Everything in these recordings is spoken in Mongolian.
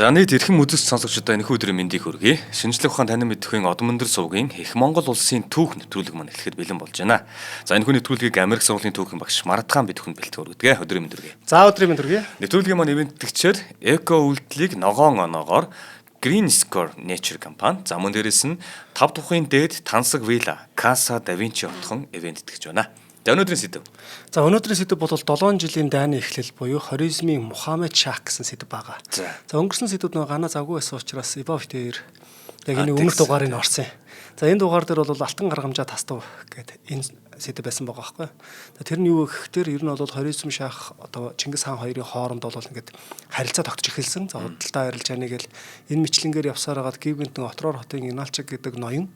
За нийт эрхэм үзэгч сонсогчдоо энэхүү өдрийн мэндийг хүргэе. Шинжлэх ухаан танин мэдхийн Одон Мөндөр сувгийн Их Монгол улсын түүх нэвтрүүлэг маань эхлэхэд бэлэн болж байна. За энэхүү нэвтрүүлгийг Америк сургуулийн түүхийн багш Мартхан бид бүхэнд бэлтгэн өргөдөг. Өдрийн мэнд хүргэе. За өдрийн мэнд хүргэе. Нэвтрүүлгийн маань ивэнтгчээр эко үйлдэлийг ногоон оноогоор Green Score Nature компани за мөн дээрээс нь 5 тухайн дээд тансаг вилла Casa Da Vinci хотхон ивэнтгэж байна. За өнөөдрийн сэдэв. За өнөөдрийн сэдэв бол 7 жилийн дайны эхлэл буюу хоризмын Мухаммед Шах гэсэн сэдэв байгаа. За өнгөрсөн сэдвүүд нөгөө ганаа завгүй байсан учраас Ибов дээр яг энэ өмнөх дугаарыг орсон. За энэ дугаар дээр бол алтан гаргамжаа тастав гэдэг энэ сэдэв байсан байгаа байхгүй. Тэр нь юу гэхээр ер нь бол хоризм Шах одоо Чингис хаан хоёрын хооронд бол ингээд харилцаа тогтож эхэлсэн. За худалдаа арилжааны гэл энэ мэтлэнгээр явсаар хагаад Гівгэнтэн Отроор хотын Иналчиг гэдэг ноён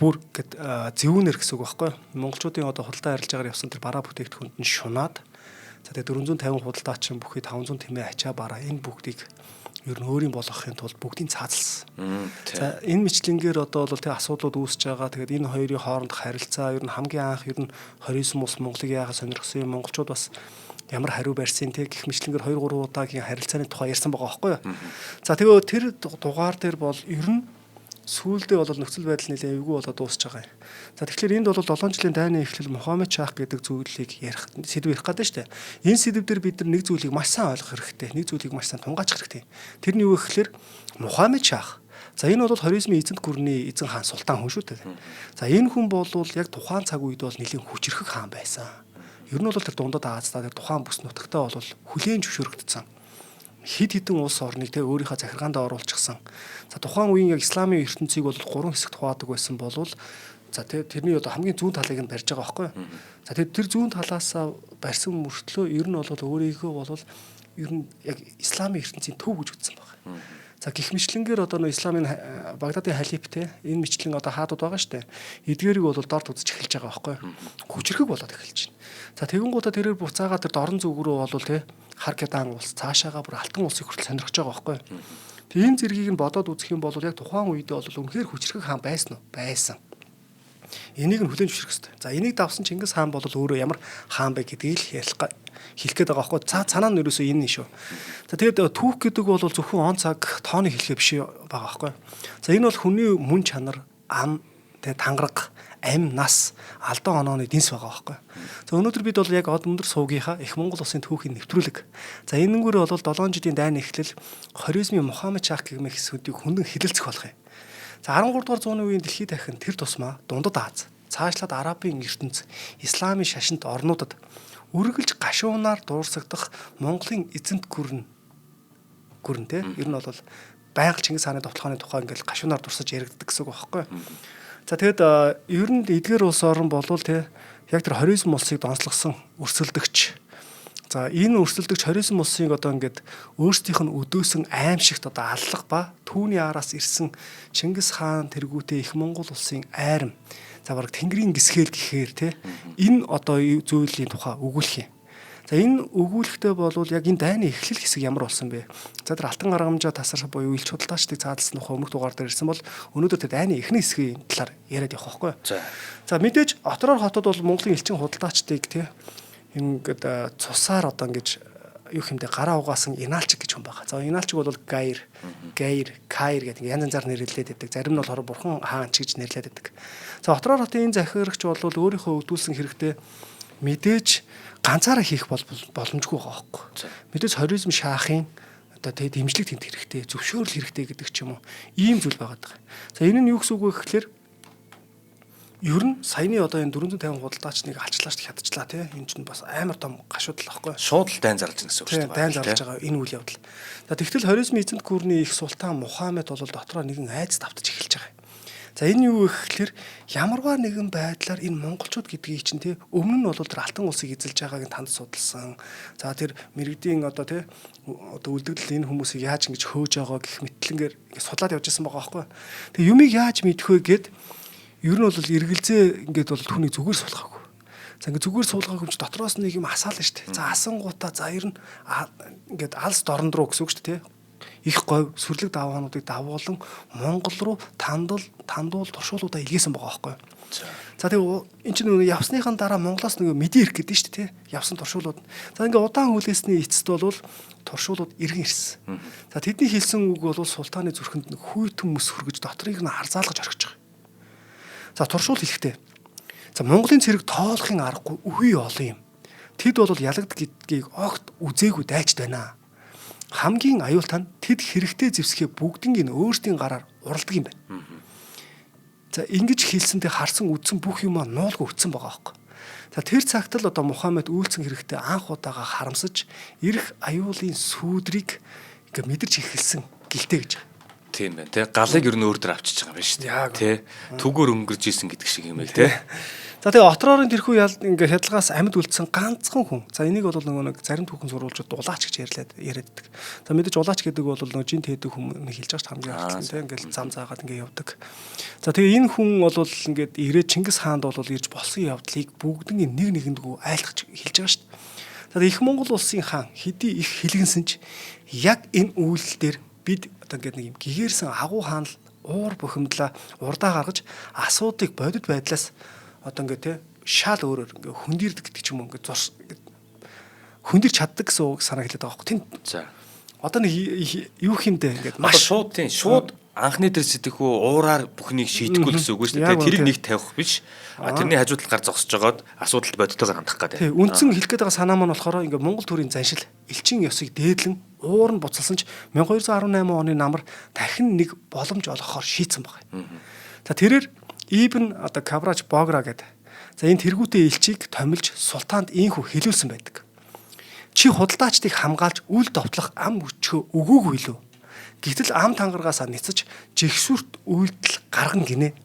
бүр гэд зөвүүнэр гэсэн үг байхгүй. Монголчуудын одоо худалдаа арилжаагаар явсан тэр бараа бүтээгдэхүүнд нь шунаад за тэгээ 450 худалдаачин бүхий 500 тэмээ ачаа бараа энэ бүгдийг ер нь өөрийн болгохын тулд бүгдийг цаазалсан. За энэ мэтлэнгээр одоо бол тэг асуудлууд үүсэж байгаа. Тэгээд энэ хоёрын хоорондох харилцаа ер нь хамгийн анх ер нь хоризм улс Монголыг яагаад сонирхсан юм монголчууд бас ямар хариу барьсан тэг гэх мэтлэнгээр 2 3 удаагийн харилцааны тухай ярьсан байгаа байхгүй. За тэгээ тэр дугаар дээр бол ер нь сүүлдээ бол нөхцөл байдал нэлээд эвгүй болоод дуусч байгаа юм. За тэгэхээр энд бол 7 жилийн дайны эхлэл Мухаммед Шах гэдэг зүйлийг ярих сэдв ярих гэдэг шүү дээ. Энэ сэдв дээр бид нар нэг зүйлийг маш сайн ойлгох хэрэгтэй. Нэг зүйлийг маш сайн тунгааж хэрэгтэй. Тэр нь юу гэхээр Мухаммед Шах. За энэ бол хоризмын эзэнт гүрний эзэн хаан султан хүн шүү дээ. За энэ хүн бол яг тухайн цаг үед бол нэлийн хүчрхэг хаан байсан. Ер нь бол тэр дундад Азиа тэр тухайн бүс нутагтаа бол хүлээн зөвшөөрөгдсөн. Хид хідэн улс орныг тэг өөрийнхөө захиргаанд оруулчихсан. За тухайн үеийн яг исламын ертөнцийг бол 3 хэсэгт хуваадаг байсан болвол за тэрний одоо хамгийн зүүн талыг нь барьж байгаа байхгүй. За тэр зүүн талаас барьсан мөртлөө ер нь бол өөрийгөө бол ер нь яг исламын ертөнцийн төв гэж үзсэн байна. За гих мэтлэнгээр одоо нөө исламын Багдадын халиф те энэ мэтлэн одоо хаадууд байгаа штэ. Эдгээрийг бол дорд үзэж эхэлж байгаа байхгүй. Хүчрхэг болоод эхэлж байна. За тэгэнгүүтээ тэрээр буцаагаад тэр дорн зүг рүү бол те хар гядан улс цаашаага бүр алтан улсыг хүртэл сонирхож байгаа байхгүй. Тэгээ энэ зэргийг нь бодоод үзэх юм бол яг тухайн үедээ бол үнэхээр хүчрхэг хаан байсан уу? Байсан. Энийг нь хүлээн зөвшөөрөх хэрэгтэй. За энийг давсан Чингис хаан бол өөрөө ямар хаан бэ гэдгийг л хэлэх гээд байгаа байхгүй. Цаанаа нь ерөөсөө энэ нь шүү. За тэгээд түүх гэдэг бол зөвхөн он цаг тооны хэлхээ биш байгаа байхгүй. За энэ бол хүний мөн чанар, ам, тэгээд тангараг, ам, нас, алдан онооны дэнс байгаа байхгүй. За өнөөдөр бид бол яг Одон Мөндөр сувгийнхаа Их Монгол улсын түүхийн нэвтрүүлэг. За энэнгүүр бол 7 жилийн дайны эхлэл хоризмын Мухаммед Шах гэмэх хэсгүүдийг хүндэн хэлэлцэх болох юм. За 13 дугаар зууны үеийн дэлхийд дахин тэр тусмаа Дундад Аз, цаашлаад Арабын ертөнц, исламын шашинт орнуудад үргэлж гашуунаар дуурсагдах Монголын эзэнт гүрэн те ер нь бол байгаль Чингис хааны довтлооны тухай ингээл гашуунаар дурсаж яригддаг гэсэн үг байхгүй. За тэгэд ер нь эдгээр улс орн болвол те яг тэр хоризм улсыг донслогсон өрсөлдөгч. За энэ өрсөлдөгч хоризм улсыг одоо ингээд өөрсдийнх нь өдөөсөн аимшигт одоо аллах ба түүний араас ирсэн Чингис хаан тэргүүтээ Их Монгол улсын айрам. За бараг Тэнгэрийн гисгэл гэхээр те энэ одоо зүйлийн тухай өгүүлэх юм. За энэ өгүүлэхтэй болвол яг энэ дайны эхлэл хэсэг ямар болсон бэ? За тэр алтан гаргамжаа тасар буюу илч худалдаачдыг цаадсан нөх өмнөх дугаар дээр ирсэн бол өнөөдөр тэр дайны эхний хэсгийн талаар яриад явах байхгүй. За мэдээж Отроор хотод бол Монголын элчин худалдаачдыг те ингээд цусаар одоо ингэж юу хэмдэ гараа угаасан Иналчиг гэж хүн байгаа. За Иналчиг бол Гайр, Кайр гэдэг янз янзаар нэрлэдэг байдаг. Зарим нь бол хорон бурхан хаан ч гэж нэрлэдэг байдаг. За Отроор хотын энэ захирагч бол өөрийнхөө өгдүүлсэн хэрэгтэй мэдээж ганцаараа хийх боломжгүй байгаа байхгүй. Мэдээж хоризм Шахын одоо тэгээ дэмжлэг тэмдэг хэрэгтэй, зөвшөөрөл хэрэгтэй гэдэг ч юм уу. Ийм зүйл байгаа даа. За энэ нь юу гэсэн үг вэ гэхээр ер нь саяны одоо энэ 450 худалдаачныг алчлаач хядчлаа тий. Энэ чинь бас амар том гашуудл байхгүй. Шууд л дайн зарлаж гэсэн үг шүү дээ. Дайн зарлаж байгаа энэ үйл явдал. За тэгтэл хоризмын эзэнт гүрний их султан Мухаммед бол дотроо нэгэн айц давтаж эхэлж байгаа юм. За энэ юу вэ гэхээр ямарваа нэгэн байдлаар энэ монголчууд гэдгийг чинь тий өмнө нь бол тэр алтан улсыг эзэлж байгааг нь танд судалсан. За тэр мэрэгдийн одоо тий одоо үлдэгдэл энэ хүмүүсийг яаж ингэж хөөж байгаа гэх мэтлэнгээр судлаад явж байсан байгаа байхгүй. Тэгээ юмыг яаж мэдэх вэ гэд ер нь бол эргэлзээ ингээд бол түүнийг зүгээр суулгаагүй. За ингээд зүгээр суулгаагүй ч дотроос нэг юм асаална шүү дээ. За асангуудаа за ер нь ингээд алс дорн руу гэсэн үг шүү дээ. их говь сүрлэг даваануудыг давуулан Монгол руу тандуул туршуулуудаа илгээсэн байгаа байхгүй. За тэгээ эн чинь нөгөө явсныхан дараа Монголоос нөгөө мэдээ ирэх гэдэг нь шүү дээ, явсан туршуулууд. За ингээ удаан хүлээсний эцэст бол туршуулууд иргэн ирсэн. За тэдний хэлсэн үг бол султааны зүрхэнд хүйтэн мөс хөргөж доторыг нь харзаалгаж орхиж байгаа. За туршуул хэлэхдээ за Монголын цэрэг тоолохын аргагүй үгүй олон юм. Тэд бол ялагддаг гэдгийг огт үзээгүй дайчд байна. Хамгийн аюултай нь тэд хэрэгтэй зэвсгээ бүгднийг өөрсдийн гараар уралдаг юм байна. За ингэж хэлсэндээ харсан үдсэн бүх юмаа нуулгүй өгцөн байгаа байхгүй. За тэр цагт л одоо Мухаммед үйлцэн хэрэгтэй анх удаага харамсаж эрх аюулын сүудрийг ингээ мэдэрч эхэлсэн гэлтэй гэж. Тийм байна. Тэ галыг ер нь өөр дөр авчиж байгаа юм шүү дээ. Тэ түгээр өнгөрж исэн гэдэг шиг юм байл тэ. За тэгээ Отроорын тэрхүү ингээ хядлагаас амьд үлдсэн ганцхан хүн. За энийг бол нөгөө нэг зарим түүхэн сурвалжууд улаач гэж яриаддаг. За мэдээж улаач гэдэг бол нөгөө жинт хийдэг хүн хэлж байгаа хамгийн алдсан тийм ингээл зам заагаад ингээ явдаг. За тэгээ энэ хүн бол ингээд ирээд Чингис хаанд бол ирж болсон явдлыг бүгднийг нэг нэгэндгүү айлтгаж хэлж байгаа шүү дээ. За их Монгол улсын хаан хэдий их хилгэнсэн ч яг энэ үйлдэл дээр бид одоо ингээд нэг юм гэгээрсэн агуу хаан уур бухимдлаа урдаа гаргаж асуудыг бодит байдлаас одоо ингээд те шал өөрөөр ингээд хөндөрдөг гэдэг ч юм уу ингээд хөндөрч чаддаг гэсэн үг санаа хэлээд байгаа байхгүй тийм. За одоо нэг юу хэмдэ ингээд маш шууд анхны дээр сэтгэхүү уураар бүхнийг шийдэхгүй гэсэн үг шүү дээ. Тэрийг нэг тавих биш. Тэрний хажууд талгаар зогсож жагаад асуудалд бодитойгоор хандах гэдэг. Тийм үндсэн хэлэх гээд байгаа санаа маань болохоор ингээд Монгол төрийн заншил элчин ёсыг дээдлэн уур нь буцалсан ч 1218 оны намар дахин нэг боломж олгохоор шийдсэн байна. За тэрээр Ибн одоо Каврач Богра гэдэг. За энэ тэргүүтэй элчийг томилж султаанд ийхүү хэлүүлсэн байдаг. Чи худалдаачдыг хамгаалж үл довтлох ам өчгөө өгөөгүй лөө. Гэтэл ам тангаргаасаа ницэж жигсүрт үйлдэл гарган гинэ.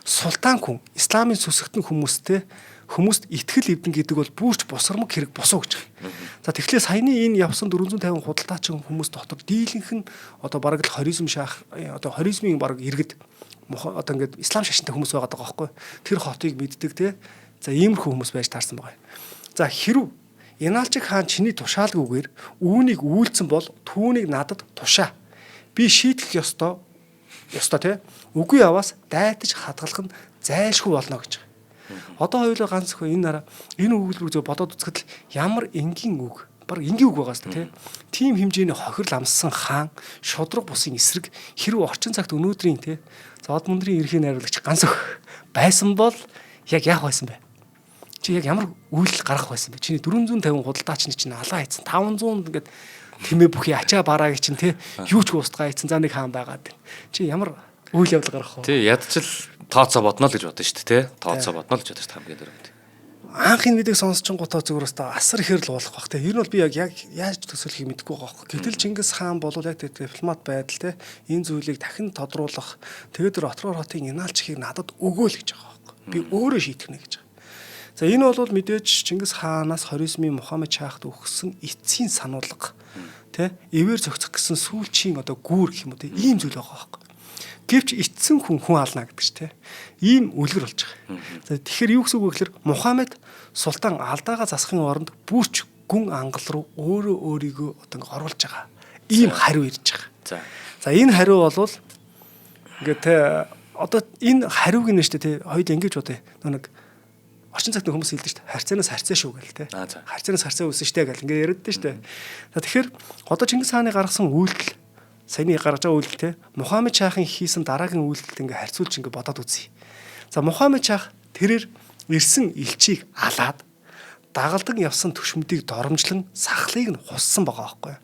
Султан хүн исламын сүсгтэн хүмүүст итгэл эвдэн гэдэг бол бүрч босромог хэрэг босоо гэж. За тэгэхээр саяны энэ явсан 450 худалдаачин хүмүүс дотор дийлэнх нь одоо бараг л хоризм шаах одоо хоризмын бараг иргэд одоо ингээд ислам шашинтай хүмүүс байгаа даа байхгүй. Тэр хотыг мэддэг те. За иймэрхүү хүмүүс байж таарсан байгаа. За хэрв Янаалчиг хаан чиний тушаалгүйгээр үүнийг үйлцэн бол түүнийг надад тушаа. Би шийдэх ёстой те. Үгүй яваас дайтаж хадгалах нь зайлшгүй болно гэж. Одоо хоёулаа ганц хөө энэ үйлдвэрийг зөв бодоод үзэхэд ямар энгийн үг баг энгийн үг байгаа сте тий. Тим хэмжээний хохирол амссан хаан шудраг бусын эсрэг хэрв орчин цагт өнөөдрийн тий зод мөндрийн эрхийн найруулагч ганц байсан бол яг яах байсан бэ? Чи яг ямар үйлдэл гаргах байсан бэ? Чиний 450 худалдаачны чинь алаа хийцэн 500 ингээд тэмээ бүхий ачаа бараагийн чинь тий юу ч устгаа хийцэн за нэг хаан байгаад. Чи ямар үйл явдал гаргах вэ? Тий ядчил тооцоо бодно л гэж бодно шүү дээ тий. Тооцоо бодно л гэж бодож хамгийн дөрөвд. Анх энэ видеог сонсчингуудаа зүгээр өстой асар ихээр л болох бах те. Ер нь бол би яг яаж төсөөлөхийг мэдэхгүй байгаа байхгүй. Гэтэл Чингис хаан бол яг дипломат байдал те энэ зүйлийг дахин тодруулах тэгээд Отроор хотын Янаалчгийг надад өгөөл гэж байгаа байхгүй. Би өөрөө шийтгэнэ гэж байгаа. За энэ бол мэдээж Чингис хаанаас хоризмын Мухаммед Шахд өгсөн эцсийн сануулга те эвээр зохицох гэсэн сүүлчийн одоо гүүр гэх юм уу те ийм зүйл байгаа байхгүй. Гэвч эцсэн хүн ална гэдэг чинь те ийм үлгэр болж байгаа. За тэгэхээр юу гэсэн үг вэ гэхээр Мухаммед султан алдаагаа засахын оронд бүрч гүн ангал руу өөрийгөө одоо оруулж байгаа. Ийм хариу ирж байгаа. За энэ хариу бол ингээд те одоо энэ хариуг нь штэ те хоёул ингэж бодъё. Нэг орчин цагт хүмүүс хэлдэг штэ харьцаанаас харьцаа шүү гэл те. Харьцаанаас харьцаа үүсэн штэ гэл ингээд яриад штэ. За тэгэхээр одоо Чингис хааны гаргасан үйлдэл саяны гаргаж байгаа үйлдэл те Мухаммед Шахын хийсэн дараагийн үйлдэлд ингээ харьцуулж ингээ бодоод үзье. За Мухаммед Шах тэрээр ирсэн элчийг алаад дагалдан явсан төшмөдийг доромжлон сахлыг нь хуссан байгаа байхгүй.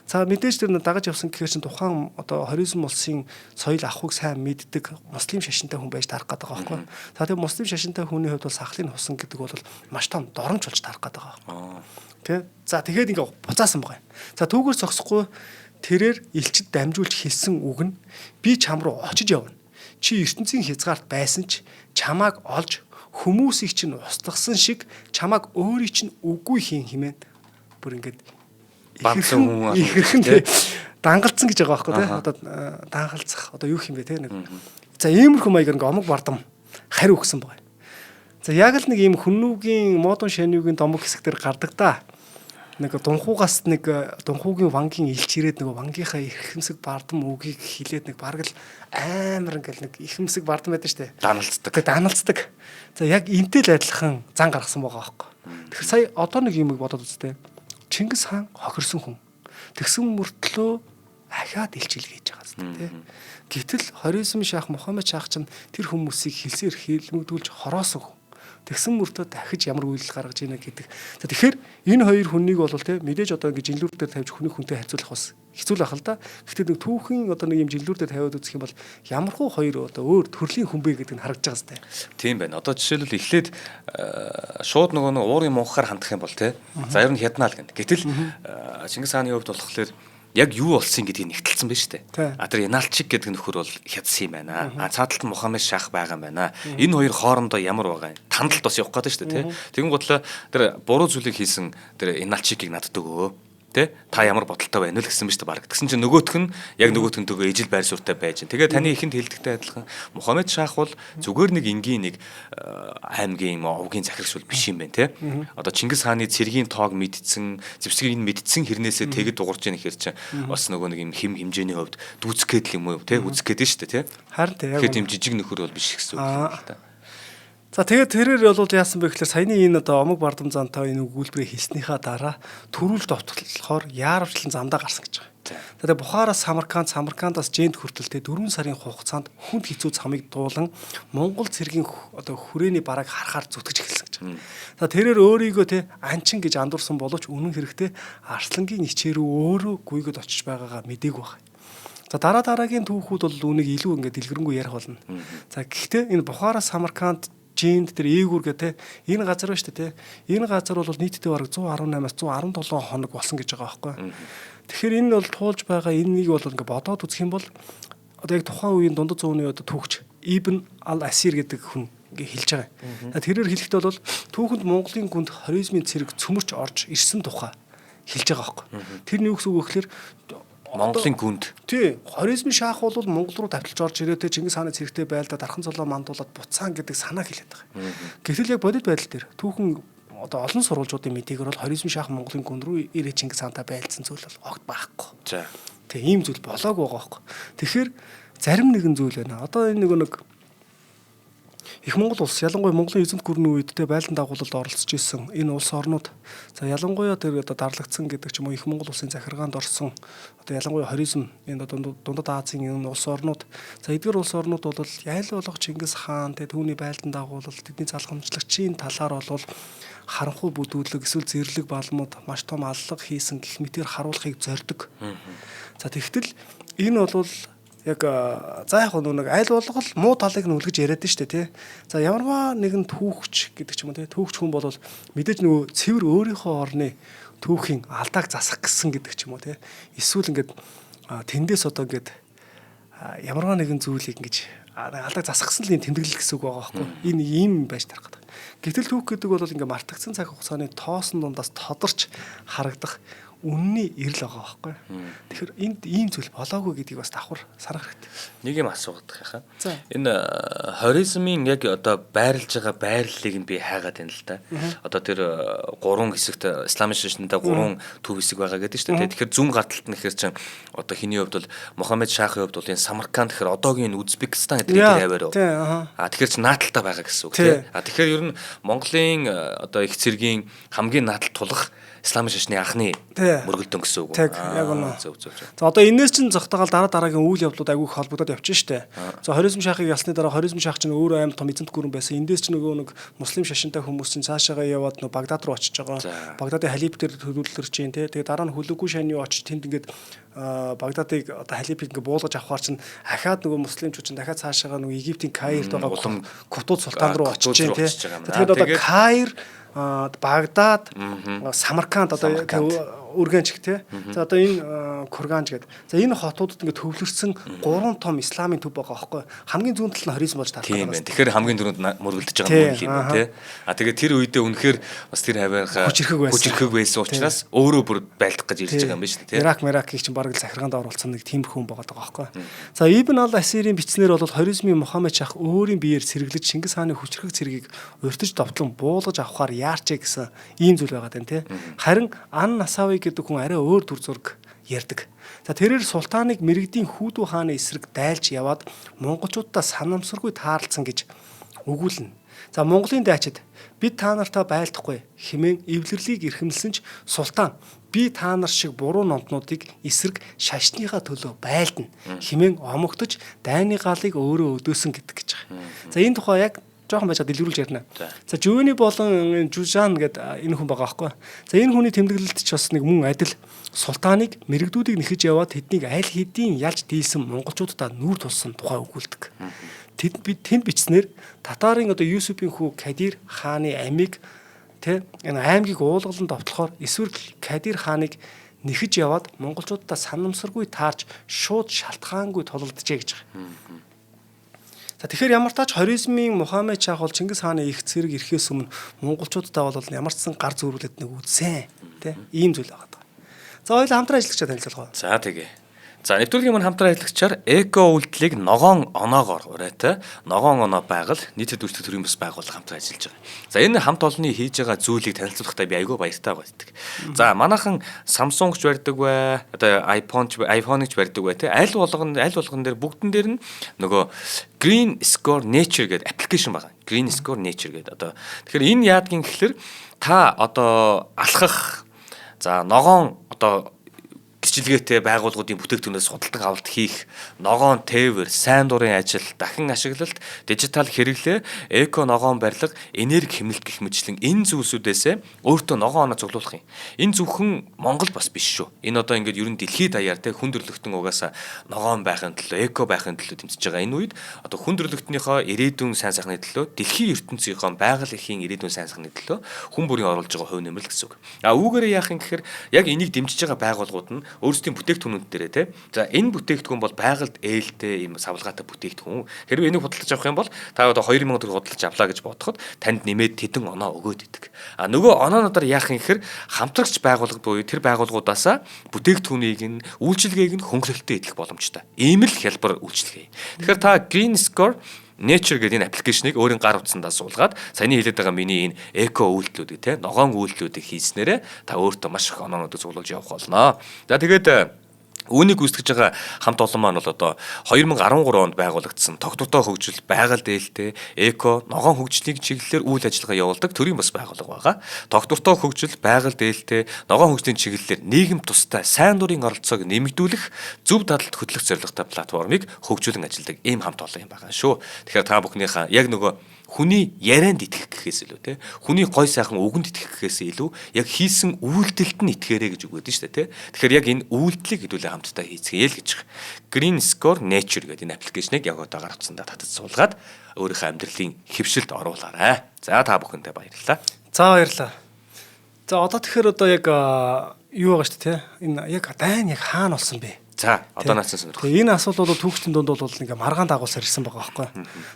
За мэдээж тэр дагаж явсан гэхээр чинь тухайн одоо хоризм улсын соёл авахыг сайн мэддэг муслим шашинтай хүн байж таарах гэдэг байгаа байхгүй. За тэр муслим шашинтай хүний хувьд бол сахлыг нь хусан гэдэг бол маш том доромж болж таарах гэдэг байгаа. Тэ? За тэгээд ингээ буцаасан байгаа. За түүгээр зогсохгүй тэрээр элчид дамжуулж хэлсэн үг нь би чам руу очиж явна. Чи ертөнцийн хязгаарт байсан ч чамааг олж хүмүүсийг чинь устгасан шиг чамааг өөрийг чинь үгүй хийн хэмээн бүр ингээд ихэрхэн дангалцсан гэж байгаа байхгүй тий. Одоо дангалцах одоо юу юм бэ тий нэг. За иймэрхүү маягаар ингээ омог бардам хариу өгсөн байгаа. За яг л нэг ийм хүннүүгийн модон шаньюгийн домог хэсэг дээр гардаг да. нэг дунхуугаас нэг дунхуугийн вангийн илч ирээд нэг вангийнхаа ихэмсэг бардам үгийг хилээд нэг бараг л амар ингээл нэг ихэмсэг бардам байдаг штэ. Даналцдаг. За яг энтэй л адилхан зан гаргасан байгаа байхгүй. Тэгэхээр сая одоо нэг юмыг бодоод үзтээ. Чингис хаан хохирсон хүн. Тэгсэн мөртлөө ахаад илчилгээж байгаа зү тэ. Гэтэл Хоризм шах Мухаммед шах чинь тэр хүмүүсийг хэлсээр хэлмэгдүүлж хороосон хүн. Тэгсэн мөртөө дахиж ямар үйлдэл гаргаж ийнэ гэдэг. За тэгэхээр энэ хоёр хүнийг бол тэ мэдээж одоо ингэ жилүүр дээр тавьж хүнтэй харьцуулах бас хэцүү л ах л да. Гэхдээ нэг түүхийн одоо нэг юм жилүүр дээр тавиад үзэх юм бол ямархуу хоёр одоо өөр төрлийн хүн бэ гэдэг нь харагдаж байгаа сте. Тийм байна. Одоо жишээлбэл эхлээд шууд нөгөө уурын мунхаар хандах юм бол тэ. За ер нь хяднаа л гэнэ. Гэтэл Чингис хааны хувьд болохоор яг юу болсон гэдгийг нэгтэлсэн байна шүү дээ. Тэр Иналчик гэдэг нөхөр бол хядсан юм байна. Цааталт нь Мухаммед шах байгаа юм байна. Энэ хоёр хоорондоо ямар байгаа юм? Тандалт бас явах гэдэг шүү дээ. Тэгэн гутлаа тэр буруу зүйлийг хийсэн тэр Иналчикийг надад өгөө. Тэ та ямар бодолтой байна л гэсэн мэт баг. Тэгсэн чинь нөгөөх нь яг нөгөөтгөн төгөө ижил байр суурьтай байж. Тэгээ таны ихэнд хэлдэгтэй адилхан Мухаммед шах бол зүгээр нэг энгийн нэг аймгийн овгийн захирагч бол биш юм байна те. Одоо Чингис хааны цэргийн тоог мэдсэн, зэвсгийг мэдсэн хэрнээсээ тэгэд дуурж яах хэрэг чинь бас нөгөө нэг юм хэм хэмжээний хувьд дүүцгээд л юм уу те үзгээд нь шүү дээ те. Харин те яг тийм жижиг нөхөр бол биш гэсэн үг юм л та. За тэгээд тэрээр бол яасан бэ гэхээр саяны энэ одоо омог бардам зантай энэ өгүүлбэрийг хийснийхаа дараа төрүүл довтлохоор яарвчлан замдаа гарсан гэж байгаа. Тэгээд Бухараас Самаркандаас Жэнд хүртэл 4 сарын хугацаанд хүнд хэцүү замыг дуулан Монгол цэргийн одоо хүрээний бараг харахаар зүтгэж эхэлсэн гэж байна. За тэрээр өөрийгөө те анчин гэж андуурсан боловч үнэн хэрэгтээ Арслангийн ичээр өөрөө гүйгээд очиж байгаагаа мдээгүй байна. За дараагийн түүхүүд бол үүнийг илүү ингээд дэлгэрэнгүй ярих болно. За гэхдээ энэ Бухараас Самарканд Жинд тэр Ээгүр гэдэг энэ газар ба шүү дээ. Энэ газар бол нийтдээ бараг 118-аас 117 хоног болсон гэж байгаа байхгүй. Тэгэхээр энэ бол туулж байгаа энэнийг бол ингээд бодоод үзэх юм бол одоо яг тухайн үеийн дундад зууны одоо түүхч Ибн ал-Асир гэдэг хүн ингээд хэлж байгаа. Тэрээр хэлэхдээ бол түүхэнд Монголын гүнд хоризмын цэрэг цөмөрч орж ирсэн тухай хэлж байгаа байхгүй. Тэр нь юу гэсэн үг вэ гэхээр Монголын гүнд. Тий, Хоризм шах бол Монгол руу давталж орж ирээд Чингис хааны цэрэгтэй байлдаа дархан цолоо мандуулаад буцаан гэдэг санаа хэлээд байгаа. Гэтэл яг бодит байдал дээр түүхэн одоо олон сурвалжуудын мэдээгээр бол Хоризм шах Монголын гүнд рүү ирээ Чингис хаантай байлдсан зүйл бол огт байхгүй. За. Тэгээ ийм зүйл болоогүй байгаа байхгүй. Тэгэхээр зарим нэгэн зүйл байна. Одоо энэ нэг Их Монгол улс ялангуяа Монголын эзэнт гүрний үед те байлдан дагуулалд оролцож исэн энэ улс орнууд за ялангуяа тэр одоо дарлагдсан гэдэг ч юм уу Их Монгол улсын захиргаанд орсон одоо ялангуяа хоризм энэ дундад Азийн энэ улс орнууд за эдгээр улс орнууд бол яйл болох Чингис хаан те түүний байлдан дагуулалт тэдний залхамжлагчийн талаар бол харанхуй бүдүүлэг эсвэл зэрлэг балмууд маш том аллах хийсэн гэх мэтээр харуулахыг зорддог. За тэгтэл энэ бол яг за яг нэг айл болгол муу талыг нь үлгэж яриад нь шүү дээ тий. За ямарваа нэгэн түүхч гэдэг ч юм уу тий. Түүхч хүн бол мэдээж нөгөө цэвэр өөрийнхөө орны түүхийн алдааг засах гэсэн гэдэг ч юм уу тий. Эсвэл ингээд тэндээс одоо ингээд ямарваа нэгэн зүйлийг ингэж алдааг засахсан л юм тэмдэглэл гэсэн үг байгаа байхгүй. Энэ ийм байж тарах гэдэг. Гэтэл түүх гэдэг бол ингээд мартагдсан цаг хугацааны тоосон дундаас тодорч харагдах үнний эрэл байгаа байхгүй. Тэгэхээр энд ийм зүйл болоогүй гэдгийг бас давхар санах хэрэгтэй. Нэг юм асуух хаа. Энэ хоризмын яг одоо байрлаж байгаа байрлалыг нь би хайгаад байна л да. Одоо тэр 3 хэсэгт исламын шашинтай 3 төв хэсэг байгаа гэдэг чинь. Тэгэхээр зүүн гарталт нь гэхэр чинь одоо хиний хувьд бол Мухаммед шахын хувьд бол энэ Самарканд гэхэр одоогийн Узбекистан гэдэг аваар. Тэгэхээр чинь нааталтай байгаа гэсэн үг тийм. Тэгэхээр ер нь Монголын одоо их цэргийн хамгийн нааталт тулах исламын шашны анхны мөргөлдөн гэсэн үг. Яг үнэ. За одоо энэс чинь зогтоогоол дараагийн үйл явдлууд айгүйх холбогдоод явчихна штэ. За хоризм шахыг ялсны дараа хоризм шах чинь өөрөө аим том эзэнт гүрэн байсан. Эндээс чинь нөгөө нэг муслим шашинтай хүмүүс чинь цаашаагаа яваад нөгөө Багдад руу очиж байгаа. Багдадын халиф дээр төлөвлөлөж чинь тий. Тэгээ дараа нь хөлөггүй шайны очиж тэнд ингээд Багдадыг одоо халифыг ингээд буулгаж авахар чинь ахаад нөгөө муслимчууд чинь дахиад цаашаагаа нөгөө Египтийн Каирт байгаа Кутуд султан руу очиж чинь тий. Тэгэхээр одоо Каир Багдад, Самарканд одоо Урганч те. За одоо энэ Курганч гэдэг. За энэ хотуудад ингээд төвлөрсөн 3 том исламын төв байгаа байхгүй. Хамгийн зүүн тал нь хоризм болж таардаг. Тийм байна. Тэгэхээр хамгийн дөрөнд мөргөлдөж байгаа юм байна тий. Тэгээд тэр үедээ үнэхээр бас тэр хавийнхаа хүчирхэг байсан учраас өөрөө бүр байлдах гэж ирж байгаа юм байна шүү дээ тий. Ирак чинь бараг л захиргаанд оруулсан нэг тиймэрхүү хүн байгаа байхгүй. За Ибн ал-Асирийн бичснээр бол хоризмын Мухаммед шах өөрийн биеэр сэргэлж Чингис хааны хүчирхэг цэргийг урьдчилж довтлон буулгаж авахаар яарчээ гэсэн ийм зүйл байгаа даа тий. Харин Ан Насави гэдэг хүн арай өөр төр зураг ярьдаг. За тэрээр султаныг мэрэгдийн Хүүдүү хааны эсрэг дайлж яваад монголчуудаа санамсаргүй таарлцсан гэж өгүүлнэ. За Монголын дайчид бид та нартай байлдахгүй хэмээн эвлэрлийг эрхэмлсэн ч султан би та нар шиг буруу номтнуудыг эсрэг шашныхаа төлөө байлдана хэмээн омогтож дайны галыг өөрөө өдөөсөн гэдэг гэж байгаа. За энэ тухай яг жоохон байж дэлгэрүүлж ярина. За Жөвөний болон Жужан гэдэг энэ хүн байгаа байхгүй. За энэ хүний тэмдэглэлд ч бас нэг мөн адил султаныг мэрэгдүүдийг нэхэж яваад тэднийг аль хэдийн ялж дийлсэн монголчуудаа нүүр тулсан тухай өгүүлдэг. Тэнд бичснээр татарын одоо Юсупийн хүү Кадир хааны амийг тэ энэ аймгийг уулгалан довтлохоор эсвэл Кадир хааныг нэхэж яваад монголчуудаа санамсаргүй таарч шууд шалтгаангүй тулалджээ гэж байгаа. За тэгэхээр ямар тач хоризмын Мухаммед шах бол Чингис хааны их цэрэг ирэхээс өмнө монголчуудаа бол ямар ч сан гар зүүрүүлээд нэг үзсэн тий ийм зүйл байгаа. За хоёул хамтран ажиллагчаа танилцуулгаа. За тэгээ. За нэвтрүүлгийн маань хамтран ажиллагчаар эко үйлдэлийг ногоон оноогоор урайтай ногоон оноо байгал нийтэд үйлчлэг төрийн бас байгууллага хамтран ажиллаж байгаа. За энэ хамт олонний хийж байгаа зүйлийг танилцуулахдаа би айгүй баяртай байдаг. За манайхан Samsung ч барьдаг бай, одоо iPhone ч барьдаг бай те аль болгон дээр бүгдэн дээр нь нөгөө Green Score Nature гэдэг аппликейшн байгаа. Green Score Nature гэдэг одоо тэгэхээр энэ яадгийн гэхэлэр та одоо алхах за ногоон одоо гэрчилгээтэй байгууллагуудын бүтээгдэхүүнээс судалдаг авалт хийх, ногоон тээвэр, сайн дурын ажил, дахин ашиглалт, дижитал хэрэглээ, эко ногоон барилга, энерги хэмнэлт гэх мэтлэн энэ зүйлсүүдээс өөртөө ногоон оноо цуглуулах юм. Энэ зөвхөн Монгол бас биш шүү. Энэ одоо ингээд ерөн дэлхийд даяар те хүндрэлтэн угаасаа ногоон байхын төлөө, эко байхын төлөө тэмцэж байгаа. Энэ үед одоо хүндрэлтнийхөө ирээдүйн сайн сайхны төлөө, дэлхийн ертөнцийн байгаль эрхийн ирээдүйн сайн сайхны төлөө хүн бүрийн оруулж байгаа хувь нэмэр гэсэн үг. Үүгээрээ яах юм гэхээр яг энийг дэмжиж байгаа байгууллагууд нь өөрсдийн бүтээгдэхүүнүүд дээрээ тий. За энэ бүтээгдэхүүн бол байгальд ээлтэй юм савлгаатай бүтээгдэхүүн. Хэрвээ энийг худалдаж авах юм бол та одоо 2000 төгрөг худалдаж авлаа гэж бодоход танд нэмээд тэдэн оноо өгөөд идэг. Нөгөө оноонуудаар яах юм гэхээр хамтрагч байгууллага буюу тэр байгууллагуудаасаа бүтээгдэхүүнийг нь үйлчилгээг нь хөнгөлөлтөд идэх боломжтой. Ийм л хялбар үйлчилгээ. Тэгэхээр та Green Score Nature гэдэг энэ аппликейшнийг өөрийн гар утсандаа суулгаад саяны хэлээд байгаа миний энэ эко үйлдэлүүдийг те ногоон үйлдэлүүдийг хийснээрээ та өөртөө маш их оноонуудыг цуглуулж явах болно. За тэгээд үүнийг гүйцэтгэж байгаа хамт олон маань бол одоо 2013 онд байгуулагдсан тогтвортой хөгжил, байгаль дээлтэй, эко, ногоон хөгжлийн чиглэлээр үйл ажиллагаа явуулдаг төрийн бас байгууллага байгаа. Тогтвортой хөгжил, байгаль дээлтэй, ногоон хөгжлийн чиглэлээр нийгэм тустай сайн дурын оролцоог нэмэгдүүлэх зөв дадлалт хөтлөх зорилготой платформыг хөгжүүлэн ажилладаг ийм хамт олон юм байгаа шүү. Тэгэхээр та бүхнийхээ яг нөгөө хүний ярианд итгэх гэхээс илүү те хүний гой сайхан үгэнд итгэх гэхээс илүү яг хийсэн үйлдэлт нь итгээрэй гэж үгөөд нь шүү дээ те. Тэгэхээр яг энэ үйлдэлийг хэдүүлээ хамтдаа хийцгээе л гэж байгаа. Green Score Nature гэдэг энэ аппликейшнийг яг одоо гар утсандаа татаж суулгаад өөрийнхөө амьдралын хөвшилд оруулаарай. За та бүхэндээ баярлалаа. За баярлалаа. За одоо тэгэхээр одоо яг юу байгаа шүү дээ те. Энэ яг дайн яг хаана болсон бэ? За одоо наацсан сонирхол. Энэ асуулт бол түүхчийн дунд бол ингээ маргаан дагуулсаар ирсэн байгаа байхгүй.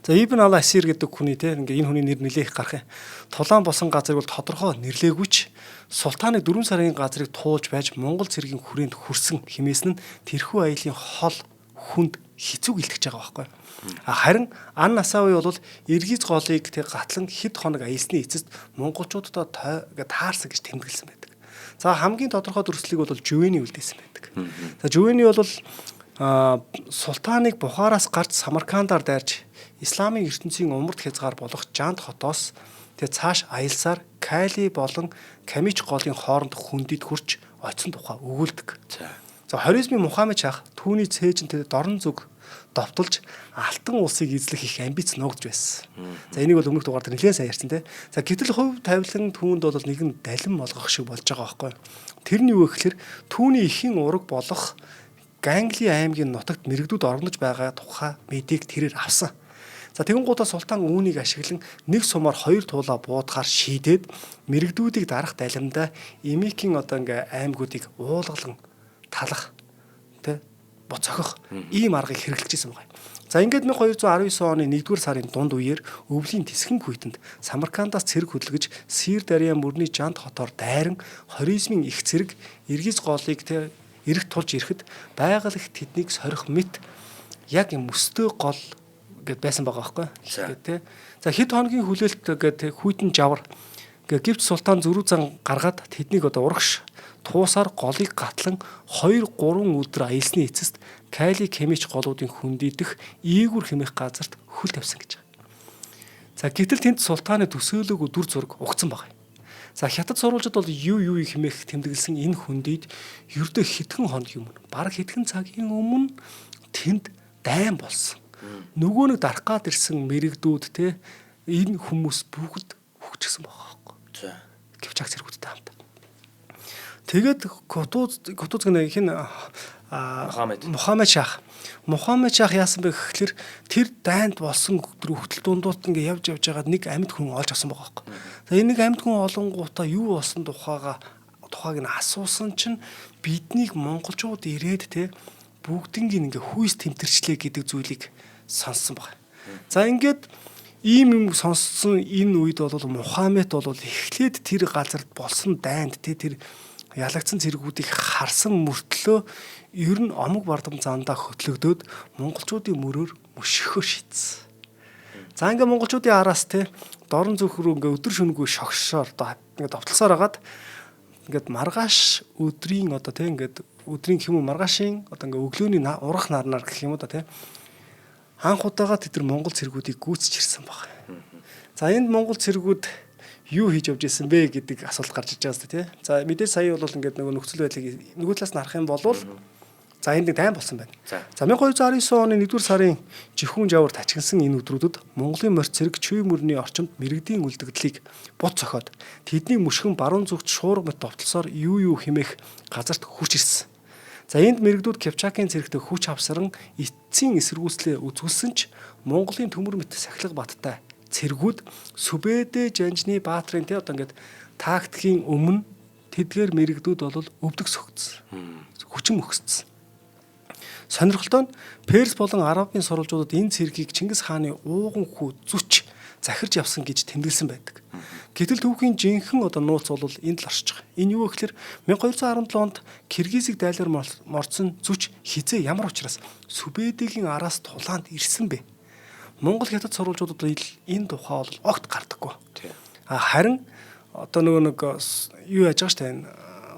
За Ибн ал-Асир гэдэг хүний те ингээ энэ хүний нэр нэлээх гарах юм. Тулаан босон газрыг бол тодорхой нэрлээгүйч султаныг 4 сарын газрыг туулж байж Монгол цэргийн хүрээнд хүрсэн хэмээсэн нь тэрхүү аялын хол хүнд хэцүү гэлтэж байгаа байхгүй. Харин Ан Насави бол Иргиз голыг тэг гатлан хэд хоног аялсны эцэст монголчуудад таарсан гэж тэмдэглэсэн байдаг. За хамгийн тодорхой дүрслэлийг бол Жувений үлдээсэн байдаг. За Жувений бол султаныг Бухараас гарч Самаркандаар дайрч исламын ертөнцийн умард хязгаар болох Жанд хотоос тэг цааш аялсаар Кали болон Камич голын хооронд хүндэд хурч очсон тухай өгүүлдэг. За хоризмын Мухаммед шах түүний цээжинтэй дорн зүг довтолж алтан улсыг эзлэх их амбиц ногдж байсан. За энийг бол өмнөх дугаар дээр нэлээд сайн ярьсан те. За гэтэл хувь тавилан түүнд бол нэгэн далин болгох шиг болж байгаа байхгүй. Тэрний юу гэхээр түүний ихийн ураг болох Гангли аймгийн нутагт мэрэгдүүд орнож байгаа тухай мэдээг тэрээр авсан. За тэгэнгუутаа султан үүнийг ашиглан нэг сумаар 2 туулаа буудахаар шийдээд мэрэгдүүдийг дарах далимдаа Эмикийн одоо ингээ аймагуудыг уулгалан талах тэ боцохох ийм аргыг хэрэглэж ирсэн байна. За ингээд 1219 оны 1-р сарын дунд үеэр өвлийн тэсхэн хүйтэнд Самаркандаас цэрэг хөдөлгөж Сир Дарья мөрний Жант хотоор дайран хоризмын их цэрэг Иргиз голыг тэ эрэх тулж ирэхэд байгаль их тэднийг сорих мэт яг юм өстөө гол гэд байсан байгаа байхгүй. Тэгээд тэ. За хэд хоногийн хүлээлт гэд хүйтэн жавар гэвч султан зөрүү зан гаргаад тэднийг одоо урагш туусаар голыг гатлан 2-3 өдөр аялсны эцэст Кайли Кемич голуудын хүндийдэх Ийгүр хэмээх газарт хөл тавьсан гэж байгаа. За гэтэл тэнд султаны төсөөлөөгүй дүр зураг угцсан байгаа. За хятад сурвалжид бол юу хэмээх тэмдэглэсэн энэ хүндийд ердөө хэдхэн хоног юм. Бараг хэдхэн цагийн өмнө тэнд дайн болсон. Нөгөө нэг дарах гад ирсэн мэрэгдүүд те энэ хүмүүс бүгд хөгжсөн байгаа байхгүй. За. Кипчак зэргүүдтэй хамт. Тэгээд Кутуз гэнэ хин Мухаммед Шах. Мухаммед Шах яасан бэ гэхэлэр тэр дайнд болсон тэр хөтөл дундуулт ингээ явж байгаад нэг амьд хүн олж авсан байгаа байхгүй. За энэ нэг амьд хүн олонгуудаа юу болсон тухайг нь асуусан чинь биднийг монголчууд ирээд те бүгднийг ингээ хүйс тэмтэрчлээ гэдэг зүйлийг сонссон байна. За ингээд ийм юм сонссон энэ үед бол Мухаммед бол эхлээд тэр газарт болсон дайнд тэр ялагдсан цэргүүдийг харсан мөртлөө ер нь омог бардам зандаа хөтлөгдөөд монголчуудын мөрөөр мөшгөхөө шийдсэн. За ингээ монголчуудын араас дорн зүрх рүү ингээ өдөр шөнөгүй шогшоор ингээ довтлосоор хагаад ингээд маргааш өдрийн одоо ингээд өдрийн хэм маргаашийн одоо ингээ өглөөний урах нарнаар гэх юм уу анх удаага тэд нар монгол цэргүүдийг гүйцэж ирсэн баг. За энд монгол цэргүүд юу хийж явж исэн бэ гэдэг асуулт гарч иж байгаа зү тий. За мэдээж сая бол ингээд нөгөө нөхцөл байдлыг нөгөө талаас нь харах юм бол за энд нэг дайм болсон байна. За 1219 оны 1-р сарын жихүүн жавар тачигнсан энэ өдрүүдэд Монголын морь цэрэг Чүй мөрний орчимд мэрэгдийн үлдэгдлийг бут цохоод тэдний мөшгөн баруун зүгт шуурга мэт довтлосоор юу хэмээх газарт хурж ирсэн. За энд мэрэгдүүд Кипчакийн цэрэгтэй хүч авсаран эцсийн эсэргүүцлээ үзүүлсэн ч Монголын төмөр мэт сахилга баттай цэргүүд Сүбэдэ Жанжны Баатрын одоо ингээд тактикийн өмнө тэдгээр мэрэгдүүд бол өвдөг сөгцсөн. Хүчин мөхсцсэн. Сонирхолтой нь Перс болон Арабын сурвалжуудад энэ цэргийг Чингис хааны ууган хүү зүч захирж явсан гэж тэмдэглэсэн байдаг. Гэтэл түүхийн жинхэнэ одоо нууц бол энд л оршиж байгаа. Энэ юу гэхээр 1217 онд Киргизийг дайлаар мордсон зүч хизээ ямар учраас Сүбэдэгийн араас тулаанд ирсэн бэ? Монгол хятад сурвалжуудад энэ тухай бол огт гардаггүй. Харин одоо нэг юу яаж байгаа штэ энэ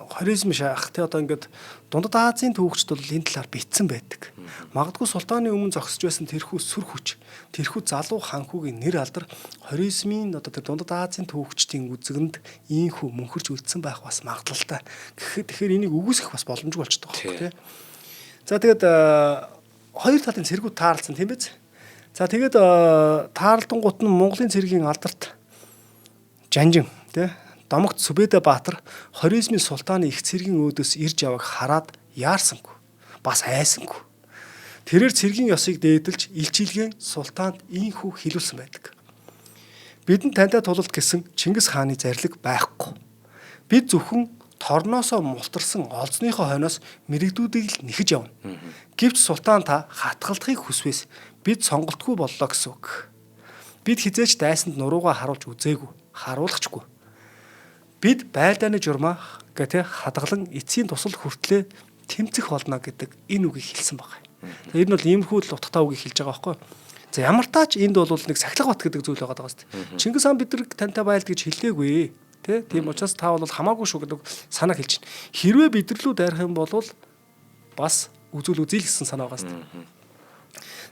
хоризм шаах одоо ингээд Дундад Азийн төвөгчд бол энэ талаар битсэн байдаг. Магадгүй султааны өмнө зогсож байсан тэрхүү сүр хүч, тэрхүү залуу ханхүүгийн нэр алдар хоризмын одоо тэр Дундад Азийн төвөгчдийн үзэгнд ийхүү мөнхөрж үлдсэн байх бас магадлалтай. Тэгэхээр энийг үгүйсгэх бас боломжгүй болчихдог байхгүй тий. За тэгээд хоёр талын цэргүүд таарлсан тийм биз? За тэгээд таарлтангууд нь Монголын цэргийн алдарт Жанжин тий Домогт Сүбэдэ Баатар хоризмын султааны их цэргийн өөдөөс ирж яваг хараад яарсангүй. Бас айсангүй. Тэрээр цэргийн ёсыг дээдэлж илчилгээ султаанд ийхүү хэлүүлсэн байдаг. Бидэнд тантай тулалд гэсэн Чингис хааны зарлиг байхгүй. Бид зөвхөн торноосоо мултарсан олзныхоо хойноос мэрэгдүүдийг л нэхэж явна. Гэвч султан та хатгалдахыг хүсвээс бид сонголтгүй боллоо гэсэн үг. Бид хизээч дайсанд нуруугаа харуулж үзээгүй, харуулахчгүй. Бид байлдааны журмаа гэдэг хадгалан эцсийн тусал хүртлээ тэмцэх болно гэдэг энэ үгийг хэлсэн байна. Тэр нь бол иймэрхүү л утгатай үгийг хэлж байгаа байхгүй. За ямар таач энд бол нэг сахилга бат гэдэг зүйл байгаа даа шүү дээ. Чингис хаан бидрэг тантай байлд гэж хэллээгүй. Тийм учраас та бол хамаагүй шүү гэдэг санааг хэлж байна. Хэрвээ бидэрлүү дайрах юм бол бас үзүүл үзээл гэсэн санаа байгаа шүү дээ.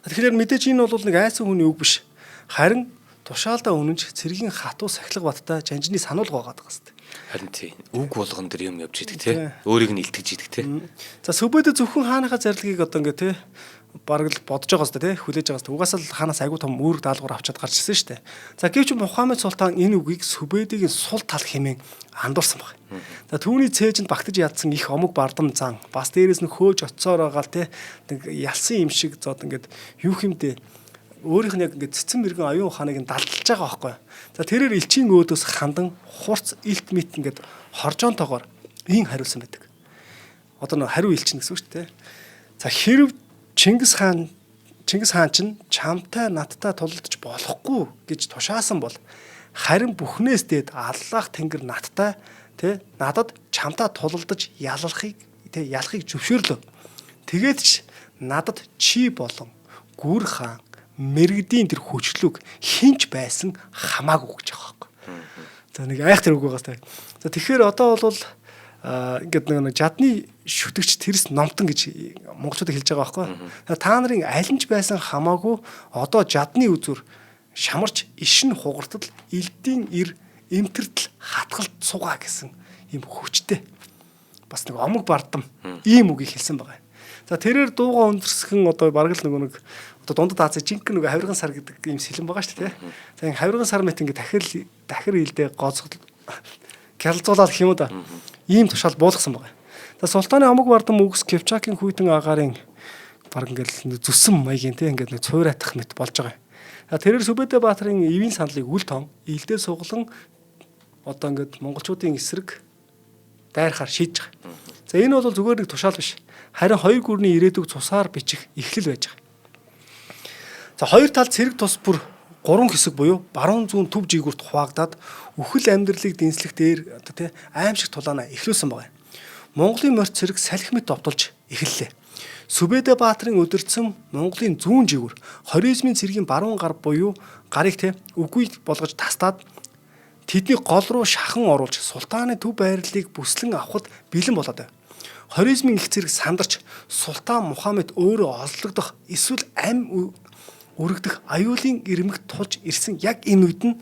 Тэгэхээр мэдээж энэ бол нэг айсан хүний үг биш. Харин тушаалдаа үнэнч цэргийн хатуу сахилга баттай Жанжны сануулга байгаа даа шүү дээ. Харин тийм үг болгон дэр юм явж идэг те. Өөрийг нь илтгэж идэг те. За Сүбэдэ зөвхөн хааныхаа зарлагыг одоо ингээ те бараг л бодож байгаа сте те хүлээж байгаа сте. Угаасаа л хаанаас айгуу том үүрэг даалгавар авчаад гарч ирсэн штэ. За гэвч Мухаммед султан энэ үгийг Сүбэдэгийн сул тал хэмээн андуурсан баг. За түүний цээжинд багтаж ядсан их омог бардам зан бас дээрээс нь хөөж оцсоор байгаа л те ялсан юм шиг зод ингээд юу хэмдэ өөрийнх нь яг ингээд цэцэн мэрэгэн оюун ухааныг нь далдалж байгаа байхгүй. За тэрээр элчийн өөдөөс хандан хурц илт мит ингээд хоржоонтойгоор ийн хариулсан байдаг. Одоо нэг хариу илчин гэсэн үг шүү дээ. За хэрв Чингис хаан чинь чамтай надтай тулалдаж болохгүй гэж тушаасан бол харин бүхнээс дээд Аллах Тэнгэр надтай надад чамтай тулалдаж ялахыг зөвшөөрлөө. Тэгээд ч надад чи болон гүр хаан мэрэгдийн тэр хүчлэг хинч байсан хамаагүй гэж байгаа байхгүй. За нэг айхтар үг байгаа сте. За тэгэхээр одоо бол ингээд нэг жадны шүтгч тэрс номтон гэж монголчуудад хэлж байгаа байхгүй. Та нарын аль нь ч байсан хамаагүй одоо жадны үзүр шамарч ишин хугартал элдийн ир эмтэртэл хатгалт сугаа гэсэн ийм хүчтэй. Бас нэг омог бардам ийм үгийг хэлсэн байгаа. За тэрээр дууга өндөрсгөн одоо бараг л нэг одоо дундад Азийн жинхэнэ нэг хавирган сар гэдэг ийм сэлэн байгаа шүү дээ. За энэ хавирган сар мэт ингээд дахир хилдэ гоцгол кялзуулаад гэх юм уу да. Ийм тушаал буулгасан байгаа. За султаны омог бардам үгс Кипчакийн хүйтэн агаарын бараг ингээд зүсэм маягийн те ингээд нэг цуйратах мэт болж байгаа. За тэрээр Сүбэдэ Баатарын эвийн саналыг үл том илдээ суглан одоо ингээд монголчуудын эсрэг дайрахаар шийдэж байгаа. За энэ бол зүгээр нэг тушаал биш. Харин хоёр гүрний ирээдүг цусаар бичих эхлэл байж байгаа. За хоёр талд цэрэг тус бүр 3 хэсэг буюу баруун зүүн төв жигүүрт хуваагдаад үхэл амьдралыг дэнслэх дээр одоо тий аимшиг тулаанаа эхлүүлсэн байгаа. Монголын морьт цэрэг салхимт довтолж эхэллээ. Сүбэдэ Баатарын өдөрцөн Монголын зүүн жигүүр хоризмын цэргийн баруун гар буюу гарыг тий үгүй болгож тастаад тэдний гол руу шахан оруулж султааны төв байрлалыг бүслэн авахд бэлэн болоод байна. Хоризмын их цэрэг сандарч султан Мухаммед өөрөө олзлогдох эсвэл ам өргөдөх аюулын ирмэгт тулж ирсэн яг энэ үед нь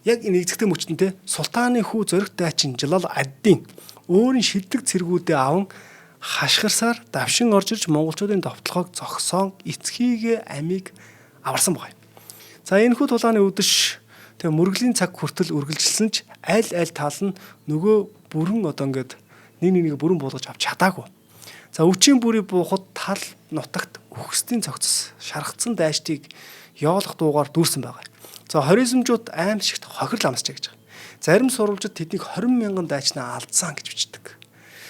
яг энэ эзэгтэй мөчтөнтэй султааны хүү зоригт дайчин Жалал ад-Дин өөрийн шилдэг цэргүүдээ аван хашгирсаар давшин орж ирж монголчуудын довтлогоог зогсоон эцгийгээ амийг аварсан байна. За энэ хүү тулааны үдэш тэг мөргөлийн цаг хүртэл үргэлжилсэн ч аль тал нь нөгөө бүрэн одоо ингээд нэг бүрэн буулгаж авч чадаагүй. За үчийн бүрий буухад тал нутагт үхсдийн цогцос шаргацсан дайштыг ёолох дуугаар дүүрсэн байгаа. За хоризмжууд аимшигт хохирол амсчаа гэж байгаа. Зарим сурвалжид тэднийг 20,000 дайчнаа алдсан гэж бичдэг.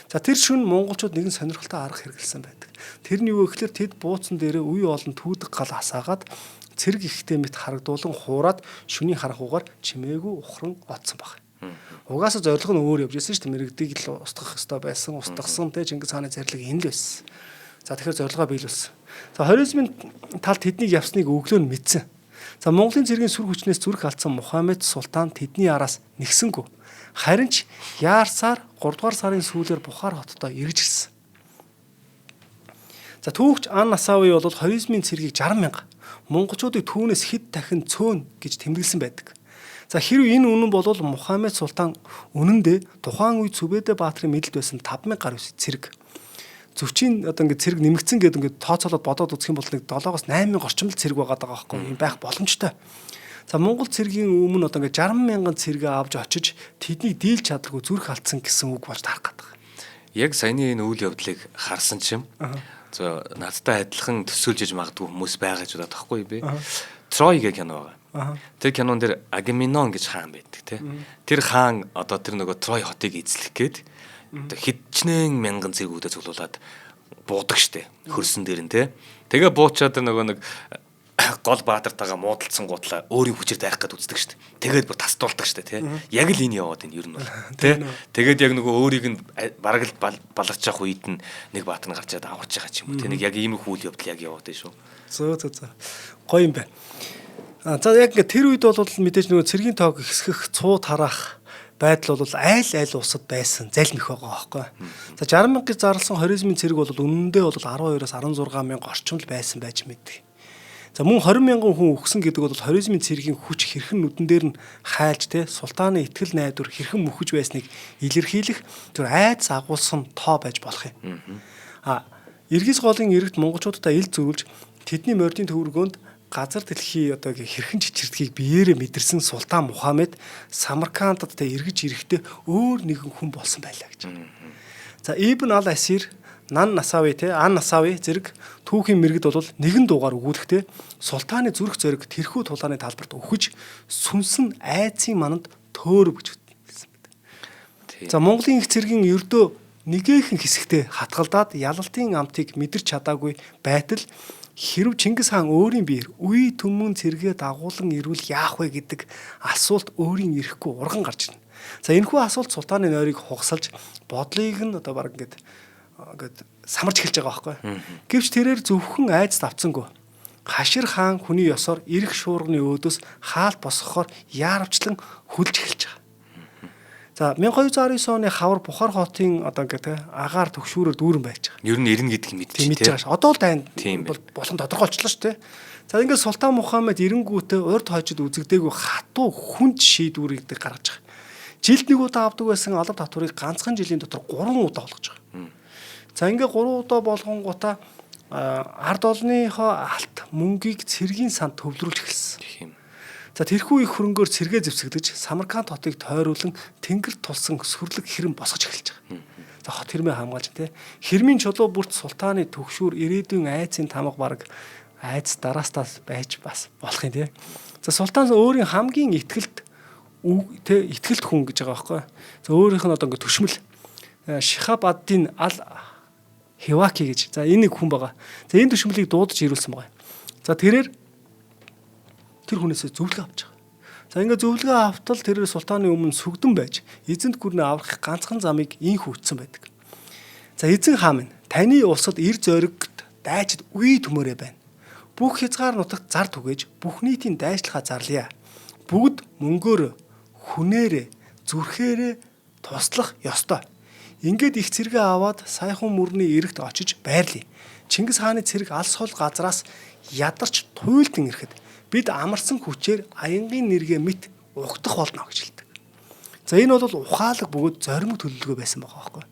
За тэр шөнө монголчууд нэгэн сонирхолтой арга хэрэгэлсэн байдаг. Тэр нь юу гэхээр тэд бууцсан дээрээ үе олон түүдэг гал асаагаад цэрэг ихтэй мэт харагдуулан хуураад шөнийн харахуугаар чимээгүй ухран оцсон баг. Угаасаа зорилго нь өөр явж ирсэн шүү дээ. Мэрэгдийг л устгах ёстой байсан, устгасан те Чингис хааны зарлиг энэ л байсан. За тэгэхээр зорилгоо биелүүлсэн. За хоризмын талд тэднийг явсныг өглөө нь мэдсэн. За Монголын цэргийн сүр хүчнээс зүрх алдсан Мухаммед султан тэдний араас нэгсэнгүй. Харин ч яарсаар 3 дугаар сарын сүүлээр Бухар хоттой эргэж ирсэн. За түүхч Ан Насави бол хоризмын цэргийг 60,000 монголчуудыг түүнээс хэд дахин цөөн гэж тэмдэглэсэн байдаг. За хэрв энэ үнэн бол Мухаммед султан үнэндээ тухайн үед Сүбэдэ Баатарын мэдлд байсан 5,000 гаруй цэрэг. Зөвчийн одоо ингээд цэрэг нэмэгдсэн гэдэг ингээд тооцоолоод бодоод үзэх юм бол нэг 7-8 мянга орчим л цэрэг байгаа байхгүй юм байх боломжтой. За Монгол цэргийн өмнө одоо ингээд 60,000 цэрэгээ авч очиж тэднийг дийлж чадлагүй зүрх алдсан гэсэн үг болж тарах гэдэг. Яг саяны энэ үйл явдлыг харсан чим. За надтай адилхан төсөөлж магадгүй хүмүүс байгаа ч удаа тахгүй би. Трой гэх кино байгаа. Тэр кинон дээр Агамемнон гэж хаан байдаг тий. Тэр хаан одоо тэр нөгөө Трой хотыг эзлэх гээд хэдчнэн мянган цэргүүдэд цуглуулад буудаг штэ. Хөрсөн дээр нь тий. Тэгээ буучаад нөгөө нэг гол баатартайгаа муудалцсан гутлаа өөрийн хүчээр дайрах гээд үздэг штэ. Тэгээд бүр тасдуулдаг штэ тий. Яг л энэ яваад энэ ер нь бол тий. Тэгээд яг нөгөө өөрийг нь бараг л баларч явах үед нь нэг баатар нь гарчаад аварч байгаа ч юм уу тий. Нэг яг ийм их үйл явдал яг яваад байна шүү. Зөө. Гоё юм байна. За яг ингээд тэр үед бол мэдээж нөгөө цэргийн тоог ихсгэх цуу тараах байдал бол айл улсад байсан залмих байгаа байхгүй. За 60,000 гэж зарласан хоризмын цэрэг бол үнэндээ бол 12-оос 16,000 орчим л байсан байж мэдээ. За мөн 20,000 хүн өгсөн гэдэг бол хоризмын цэргийн хүч хэрхэн нүдэн дээр нь хайлж те султааны итгэл найдвар хэрхэн мөхөж байсныг илэрхийлэх тэр айдас агуулсан тоо байж болох юм. Иргиз голын иргэд монголчуудаа ил зөвлөж тэдний мордын төвөргөнд газар дэлхий одоо хэрхэн чичирдгийг биеэрээ мэдэрсэн султан Мухаммед Самаркандад тэ эргэж ирэхдээ өөр нэгэн хүн болсон байлаа гэж. За Ибн ал-Асир Нан Насави Ан Насави зэрэг түүхийн мэрэгд бол нэгэн дуугаар өгүүлэхдээ султааны зүрх зориг тэрхүү тулааны талбарт өгөж сүнсэн айцын мананд төөрөв гэж хэлсэн байдаг. За Монголын их цэргийн ердөө нэгээхэн хэсэгтээ хатгалдаад ялалтын амтыг мэдэрч чадаагүй байтал хэрв Чингис хаан өөрийн биеэр үе төмөн цэргээ дагуулan ирвэл яах вэ гэдэг асуулт өөрийн ирэхгүй урган гарч ирнэ. За энэхүү асуулт султааны нойрыг хугасалж бодлыг нь одоо баг ингээд самарч эхэлж байгаа байхгүй. Гэвч тэрээр зөвхөн айц давцсангүй. Хашир хаан хүний ёсоор эрх шуурганы өөдөөс хаалт босгохоор яарвчлан хүлж эхэлж байгаа. За 1219 оны хавар Бухар хотын одоо ингээд агаар төгшүүрээр дүүрэн байж байгаа. Ер нь ирнэ гэдгийг мэдчихэж байгаа ш. Одоо л дайнд болон тодорхойлчлоо ш тэ. За ингээд Султан Мухаммед эренгүүтээ урд хойчод үзэгдээгүй хатуу хүнд шийдвэрийг гаргаж байгаа. Жилд нэг удаа авдаг байсан алар татварыг ганцхан жилийн дотор 3 удаа болгож байгаа. За ингээд 3 удаа болгонгуудаа ард олныхоо алт мөнгийг цэргийн санд төвлөрүүлж эхэлсэн. За тэрхүү их хөрөнгөөр цэргээ зэвсэгдэж Самарканд хотыг тойруулан тэнгэр тулсан сүрлэг хэрэм босгож эхэлж байгаа. За хот хэрмээ хамгаалж тэ хэрмийн чулуу бүрт султааны төгшүүр ирээдүйн айцын тамга бараг айц дараастаас байж бас болох юм тэ. За султан өөрийн хамгийн ихтгэлт хүн гэж байгаа байхгүй. За өөрийнх нь одоо ингээ төшмөл Шихаб ад-Дин Хиваки гэж. За энэ нэг хүн байгаа. За энэ төшмөлийг дуудаж ирүүлсэн байгаа. За тэрээр тэр хүнээсээ зөвлөгөө авч байгаа. За ингээд зөвлөгөө автал тэрээр султааны өмнө сүгдэн байж эзэнт гүрнээ аврах ганцхан замыг инх үтсэн байдаг. За эзэн хаан минь таны улсад эр зоригт дайчид үе төмөрөө байна. Бүх хязгаар нутагт зар түгээж бүх нийтийн дайчлахаа зарлая. Бүгд мөнгөөр хүнээрээ зүрхээрээ туслах ёстой. Ингээд их цэргээ аваад сайхан мөрний эрэгт очиж байрлая. Чингис хааны цэрэг алс хол газраас ядарч туйлдэн ирэхэд бид амарсан хүчээр аянгийн нэргээ мэт угтах болно гэж хэлдэг. За энэ бол ухаалаг бөгөөд зоримог төлөвлөгөө байсан байгаа байхгүй.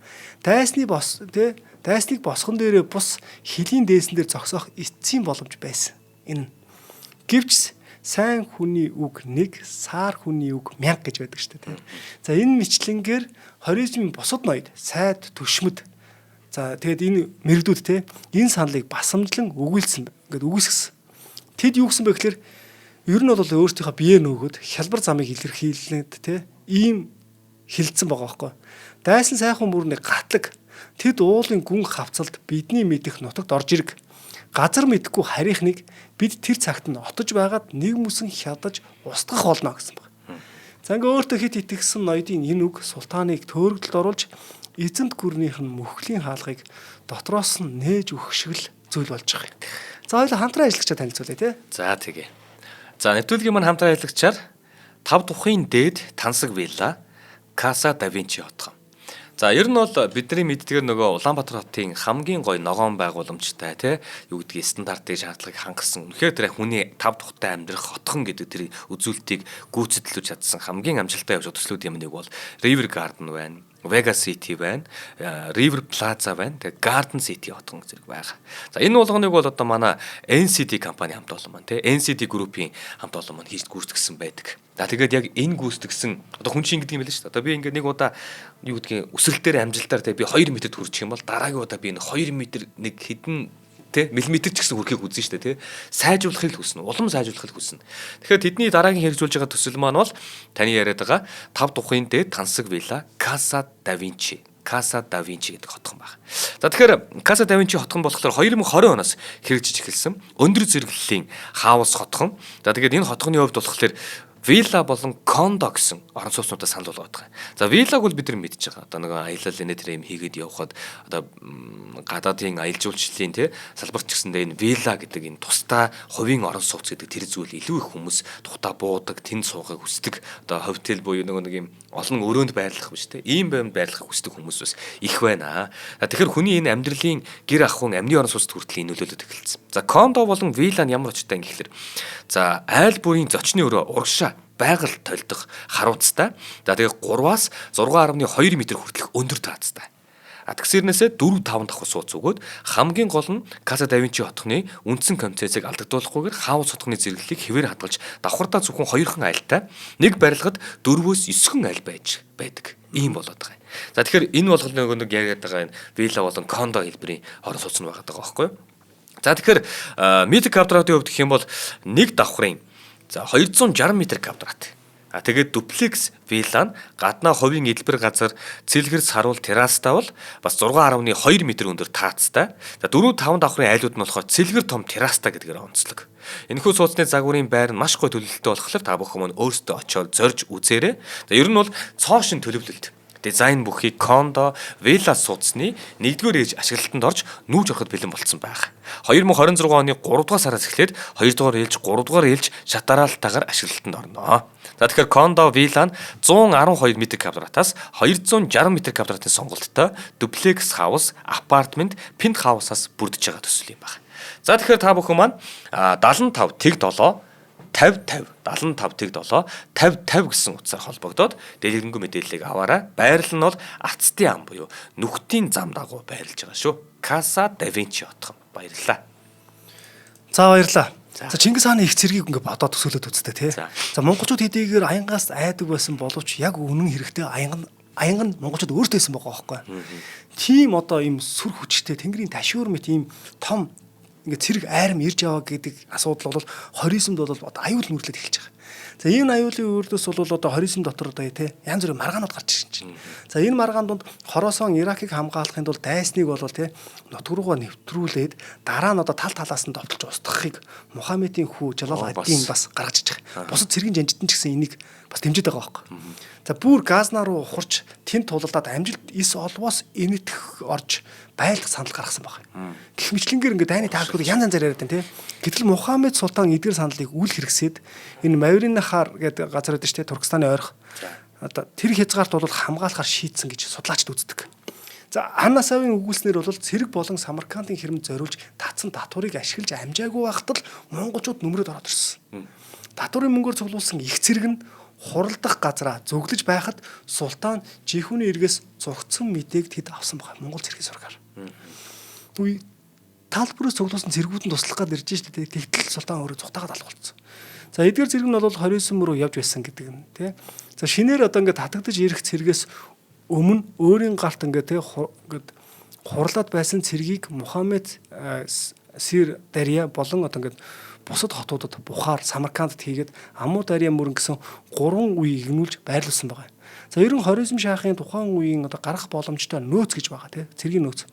Дайсныг босгон дээрээ бус хилийн дээсэн дээр зогсоох эцсийн боломж байсан. Энэ гэвч сайн хүний үг нэг, саар хүний үг 1000 гэж байдаг шүү дээ. За энэ мэтлэнгээр хоризмын бусад ноёд, сайд, төшмөд. За тэгээд энэ мэрэгдүүд те энэ саналыг басамжлан үгүйсгэсэн. Тэд юу гэсэн бэ гэхээр ер нь бол өөрсдийнхөө биеэ нөгөөд хялбар замыг илэрхийлнэд те ийм хилцсэн байгаа байхгүй. Дайсан сайхан мөрний гатлаг тэд уулын гүн хавцалд бидний мэдих нутагт орж ирэг. Газар мэдхгүй харийнхныг бид тэр цагт нь отож байгаад нэг мүсэн хядаж устгах болно гэсэн баг. За ингээ өөртөө хит итгэсэн ноёдын энэ үг султаныг төөрөгдөлд оруулж эзэнт гүрнийх нь мөхлийн хаалгыг дотроос нь нээж өгөх шиг л зүйл болж байгаа юм. За хоёул хамтран ажиллагчаа танилцуулъя тий. За тэгээ. За нэвтрүүлгийн маань хамтран ажиллагчаар 5 тухын дээд тансаг вилла Casa da Vinci хотгоо. За ер нь бол бидний мэддгээр нөгөө Улаанбаатар хотын хамгийн гоё ногоон байгууламжтай тий юу гэдгийг стандартыг шаардлагыг хангасан. Үнэхээр тэр хүний 5 тухтай амьдрах хотхон гэдэг тэр үзүүлэлтийг гүйцэтгэж чадсан хамгийн амжилттай явж төслүүдийн нэг бол River Garden байна. Vega City байна, River Plaza байна, тэгээ Garden City хотгон зэрэг байгаа. За энэ болгоныг бол одоо манай NCT компани хамт олон маань тий NCT Group-ийн хамт олон маань хийж гүйцэтгсэн байдаг. За тэгээд яг энэ гүйцэтгсэн одоо хүн чинь гэдэг юм байл шүү дээ. Одоо би ингээд нэг удаа юу гэдгийг өсрэлтээр амжилтаар тий би 2 м хүрчих юм бол дараагийн удаа би энэ 2 м нэг хэдэн миллиметр ч гэсэн хүрэхийг үзэн штэ тий сайжруулахыг хүснэ улам сайжруулахыг хүснэ. Тэгэхээр тэдний дараагийн хэрэгжүүлж байгаа төсөл маань бол таны яриад байгаа 5 тухын дээд тансаг вилла Casa da Vinci гэдэг хотхон байна. За тэгэхээр Casa da Vinci хотхон болохоор 2020 оноос хэрэгжиж эхэлсэн өндөр зэрэглэлийн хаус хотхон. За тэгээд энэ хотхоны хувьд болохоор вилла болон кондо гэсэн орон сууцнуудаа санал болгоод байгаа. За виллаг бол бид нар мэдж байгаа. Одоо нэг аялал энэ тэр юм хийгээд явхад одоо гадаадын аялал жуулчлалын тий салбарт ч гэсэндээ энэ вилла гэдэг энэ тусдаа хувийн орон сууц гэдэг тэр зүйл илүү их хүмүүс тухта буудаг, тэнд суугахыг хүсдэг. Одоо хотел буюу нэг юм олон өрөөнд байрлах биш тий. Ийм байранд байрлахыг хүсдэг хүмүүс бас их байна. Тэгэхээр хүний энэ амьдралын гэр ахуйн амьны орон сууцд хүртэл нөлөөлөд эхэлсэн. За кондо болон вилла нь ямар очтой юм гэхэлэр за айл бүрийн зочны өрөө урагшаа байгаль толдох харуулцтай. За тэгээ 3-аас 6.2 м хүртэлх өндөр таацтай. Тэгсэрнээсээ 4-5 давхар сууц өгөөд хамгийн гол нь Casa da Vinci хотхны үндсэн концепцийг алдагдуулахгүйгээр хаус хотхны зэрэглэлийг хэвээр хадгалж давхардаа зөвхөн 2хан айлтай нэг барилгад 4-9 айл байдаг. Ийм болоод байгаа юм. За тэгэхээр энэ болгол нэг яриад байгаа энэ вилла болон кондо хэлбэрийн хорон сууц нь байгаа байхгүй юу? За тэгэхээр метр квадратын хувьд гэх юм бол нэг давхрын за 260 м квадрат. Тэгээд дуплекс вилла нь гаднаа хувийн эдэлбэр газар цэлгэр саруул террастай бол бас 6.2 м өндөр таацтай. За 4-5 давхрын айлууд нь болохоор цэлгэр том террастай гэдгээр онцлог. Энэхүү сууцны загварын байр нь маш гоё төлөвлөлттэй болохоор та бүхэн өөрсдөө очиод зорж үзээрэй. За ер нь бол цоошин төлөвлөлт дизайн бүхий кондо, вилла сууцны 1-р ээж ашиглалтанд орж нүүж ороход бэлэн болцсон байна. 2026 оны 3-р сараас эхлээд 2-р ээлж, 3-р ээлж шатараалтайгаар ашиглалтанд орно. За тэгэхээр кондо вилла нь 112 м квадратаас 260 м квадратын сонголттой дуплекс хаус, апартмент, пентхаусаас бүрдэж байгаа төсөл юм байна. За тэгэхээр та бүхэн маань 75 тэг 7 50 75 тэг 7 50 50 гэсэн утсаар холбогдоод дэлгэрэнгүй мэдээллийг аваарай. Байрал нь бол Ацтын ам буюу нүхтийн зам дагуу байрлаж байгаа шүү. Casa da Vinci хотхон. Баярлалаа. За баярлалаа. За Чингис хааны их цэргийг ингээ бодоод төсөөлөд үзтээ тий. За монголчууд хэдийгээр аянгаас айдаг байсан боловч яг үнэн хэрэгтэй аянга нь монголчууд өөртөө байсан байгаа байхгүй. Тийм одоо ийм сүр хүчтэй тэнгэрийн ташуур мэт ийм том ингээ цэрэг айрам ирж яваа гэдэг асуудал бол 29-нд бол одоо аюул нүрлээд эхэлж байгаа. За энэ аюулын үрдээс бол одоо 29 дотор одоо тий янз бүрийн маргаанууд гарч ирж байна. За энэ маргаан донд Хороосон Иракийг хамгаалахын тулд дайсныг бол тий нутг руугаа нэвтрүүлээд дараа нь одоо тал талаас нь довтолж устгахыг Мухаммедийн хүү Жалал ад-Дин бас гаргаж иж байгаа. Бусад цэргийн жанжитан ч гэсэн энийг бас дэмжиж байгаа байхгүй. За бүр Газна руу ухарч тэнд тулалдаад амжилт 9 олвоос энэтх орж байлдах санал гаргасан байна. Гэх мэтлэнгээр ингээ дайны тактикууд янз янзаар яриад байна тий. Гэтэл Мухаммед султан эдгээр саналыг үл хэрэгсээд энэ Мавринахар гэдэг газар байдаг шүү дээ Туркестаны ойрох. Одоо тэр хязгаарт бол хамгаалахар шийдсэн гэж судлаачид үздэг. За Анасавын өгүүлснээр бол цэрэг болон Самаркандын хэрэм зориулж татсан татварыг ашиглаж амжаагүй байхад л монголчууд нөмрөөд ороод ирсэн. Татварын мөнгөөр цуглуулсан их цэрэг нь хуралдах газараа зөвглөж байхад султан жихүүний эргээс зогцсон мэдээг тэд авсан байна. Монгол цэргийн сургаар. Үгүй талбараас цуглуулсан цэргүүд нь туслах гад ирж штэ тэгтэл султан өөрөө зүхтагаад алгуулсан. За эдгээр цэрэг нь бол 29 мөрөө явж байсан гэдэг нь тий. За шинээр одоо ингээд татагдаж ирэх цэргээс өмнө өөрийн гарт ингээд тий ингээд хурлаад байсан цэргийг Мухаммед Сир Дарья болон одоо ингээд бусад хотуудад Бухар, Самаркандд хийгээд Амур Дарья мөрөн гэсэн 3 үе игнүүлж байрлуулсан байгаа. За ер нь 29 шахын тухайн үеийн одоо гарах боломжтой нөөц гэж байгаа тий. Цэргийн нөөц.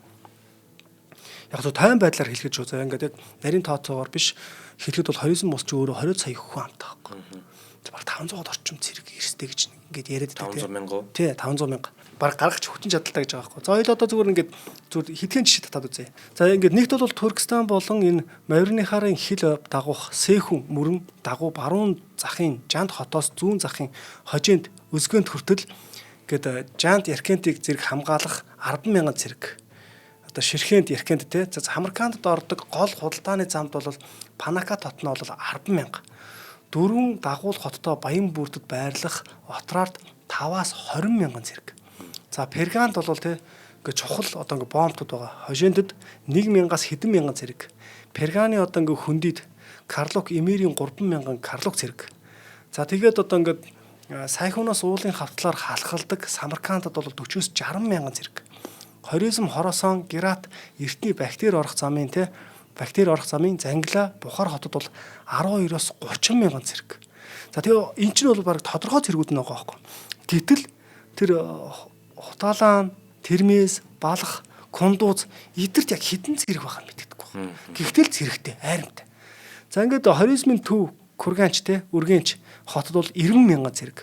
Яг зөв тайван байдлаар хэлэхэд шүү. За ингээд яг нарийн тооцоогоор биш хэлэхэд бол 29 мус ч өөрөө 20 сая хүн амтаа байхгүй. Баг 500-д орчим цэрэг эрстэй гэж ингээд яриад байдаг. 500 мянга. Тий, 500 мянга. Баг гаргах хүчин чадалтай гэж байгаа байхгүй. За хоёул одоо зүгээр ингээд зүгээр хэдхэн жишээ татаад үзье. За ингээд нэгт бол Туркестан болон энэ Мавринихарын хил дагуух Сэхүн мөрөн дагуу баруун захын Жант хотоос зүүн захын хожинд Өзгөнд хүртэл ингээд Жант Яркентийг зэрэг хамгаалах 10,000 цэрэг. Одоо Ширхэнд Яркент те. За Самаркандд ордог гол худалдааны замд бол Панакат хот нь бол 10,000. Дөрвөн дагуул хоттой Баян бүрдэд байрлах Отрард 5-аас 20,000 цэрэг. За Перганд бол тий ингээ чухал одоо ингээ бомбтууд байгаа. Хожиндод 1,000-аас хэдэн мянган цэрэг. Перганы одоо ингээ хөндийд Карлук Эмирийн 3,000 Карлук цэрэг. За тэгээд одоо ингээ Сайхунаас уулын хавтлаар халахалдаг Самаркандд бол 40-с 60,000 цэрэг. Хоризм Хороосон Герат эртний бактери орох замын тий бактери орох замын Зангила Бухар хотод бол 12-оос 30,000 цэрэг. За тэгээ эн чинь бол баг тодорхой цэргүүд нэг байгаа байхгүй. Гэтэл тэр Хутаалан, Термэс, Балх, Кундууз эдгэрт яг хэдэн цэрэг байгаа нь мэддэггүй. Гэхдээ л цэрэгтэй, айрамтай. За ингээд 29-ийн төв Курганч те, Үргэнч хотод бол 90,000 цэрэг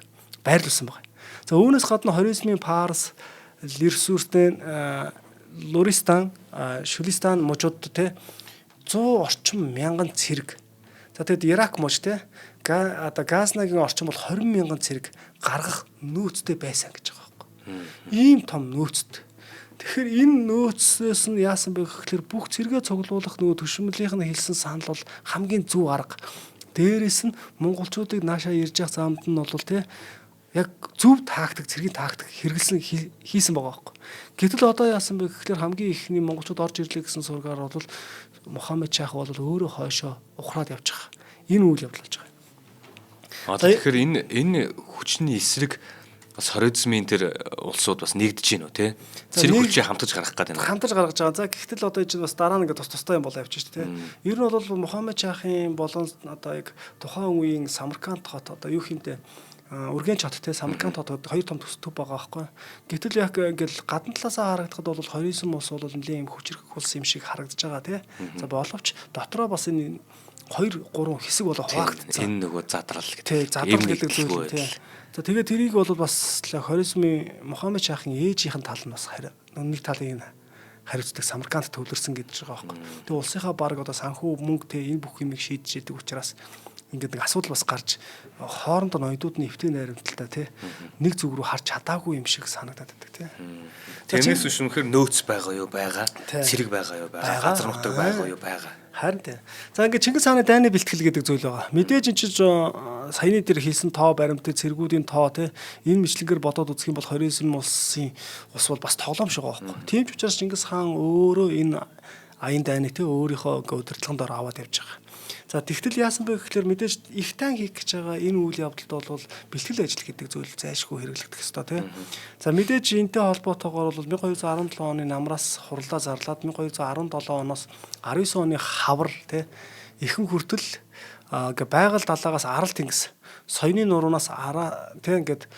байрлуулсан байгаа. За үүнээс гадна 29-ийн Парс, Лирсүртен, Луристан, Шүлистан мужууд те 100 орчим мянган цэрэг. За тэгэд Ирак муж те одоо Газнагийн орчим бол 20,000 цэрэг гаргах нөөцтэй байсан гэж байгаа байхгүй. Ийм том нөөцтэй. Тэгэхээр энэ нөөцөөс нь яасан бэ гэхээр бүх цэргээ цуглуулах нөгөө төшмөлийнх нь хэлсэн санал бол хамгийн зөв арга. Дээрээс нь монголчуудыг наашаа ирж явах замд нь бол те яг зөв тактик, цэргийн тактик хэрэгэлсэн хийсэн байгаа байхгүй. Гэтэл одоо яасан бэ гэхээр хамгийн ихний монголчууд орж ирлээ гэсэн сургаар бол Мухаммед Шах бол өөрөө хойшоо ухраад явж байгаа. Энэ үйл явдал болж байгаа. Тэгэхээр энэ хүчний эсрэг бас хоризмын тэр улсууд бас нэгдэж гинөө те. Цэрэг хүчийг хамтаж гаргах гэдэг юм. Хамтаж гаргаж байгаа. За гэтэл одоо энэ бас дараа нь ингээд тустай юм болоо явчих шүү дээ. Ер нь бол Мухаммед Шахын болон одоо яг тухайн үеийн Самарканд хот одоо юу хэмтэй Үргэнч хот те Самарканд хот хоёр том төв байгаа байхгүй. Гэтэл яг ингээл гадна талаасаа харагдахад бол хоризм улс бол нэлээд юм хүчрэх улс юм шиг харагдаж байгаа те. За боловч дотроо бас энэ 2 3 хэсэг болоо хуваагдсан. Энэ нөгөө задрал гэдэг. Тий, задрал гэдэг зүйл тий. За тэгээд тэрийг бол бас хоризмын Мухаммед Шахын ээжийнхэн тал нь бас нэг талын хариуцдаг Самарканд төвлөрсөн гэж байгаа байхгүй. Тэгээд улсынхаа баг одоо санхүү мөнгө те энэ бүх юмыг шийдэж идэг учраас ингээд нэг асуудал бас гарч хоорондоо ноёдууд нь эвтэн найрамдалтай тий нэг зүг рүү харж чадаагүй юм шиг санагдаад байдаг тий. Тэрнээс биш үнэхээр нөөц байгаа юу байгаа, цэрэг байгаа юу байгаа, газар нутаг байгаа юу байгаа. Харин тий. За ингээд Чингис хааны дайны бэлтгэл гэдэг зүйл байгаа. Мэдээж энэ чинь саяны дээр хийсэн тоо баримттай цэргүүдийн тоо тий энэ мэтлэнгээр бодоод үзэх юм бол хоризм улсын ус бол бас тоглоом шиг байгаа байхгүй. Тийм ч учраас Чингис хаан өөрөө энэ аян дайныг тий өөрийнхөө удирдлагын дор аваад явж байгаа. За тэгтэл яасан бэ гэхээр мэдээж их тань хийх гэж байгаа энэ үйл явдалд бол бэлтгэл ажил гэдэг зүйл зайлшгүй хэрэглэгдэх ёстой тийм. За мэдээж энэтэй холбоотойгоор бол 1217 оны намраас хурлаа зарлаад 1217 оноос 19 оны хавар тийм ихэнх хүртэл байгаль далаагаас арал тэнгис соёны нуруунаас араа тийм ингээд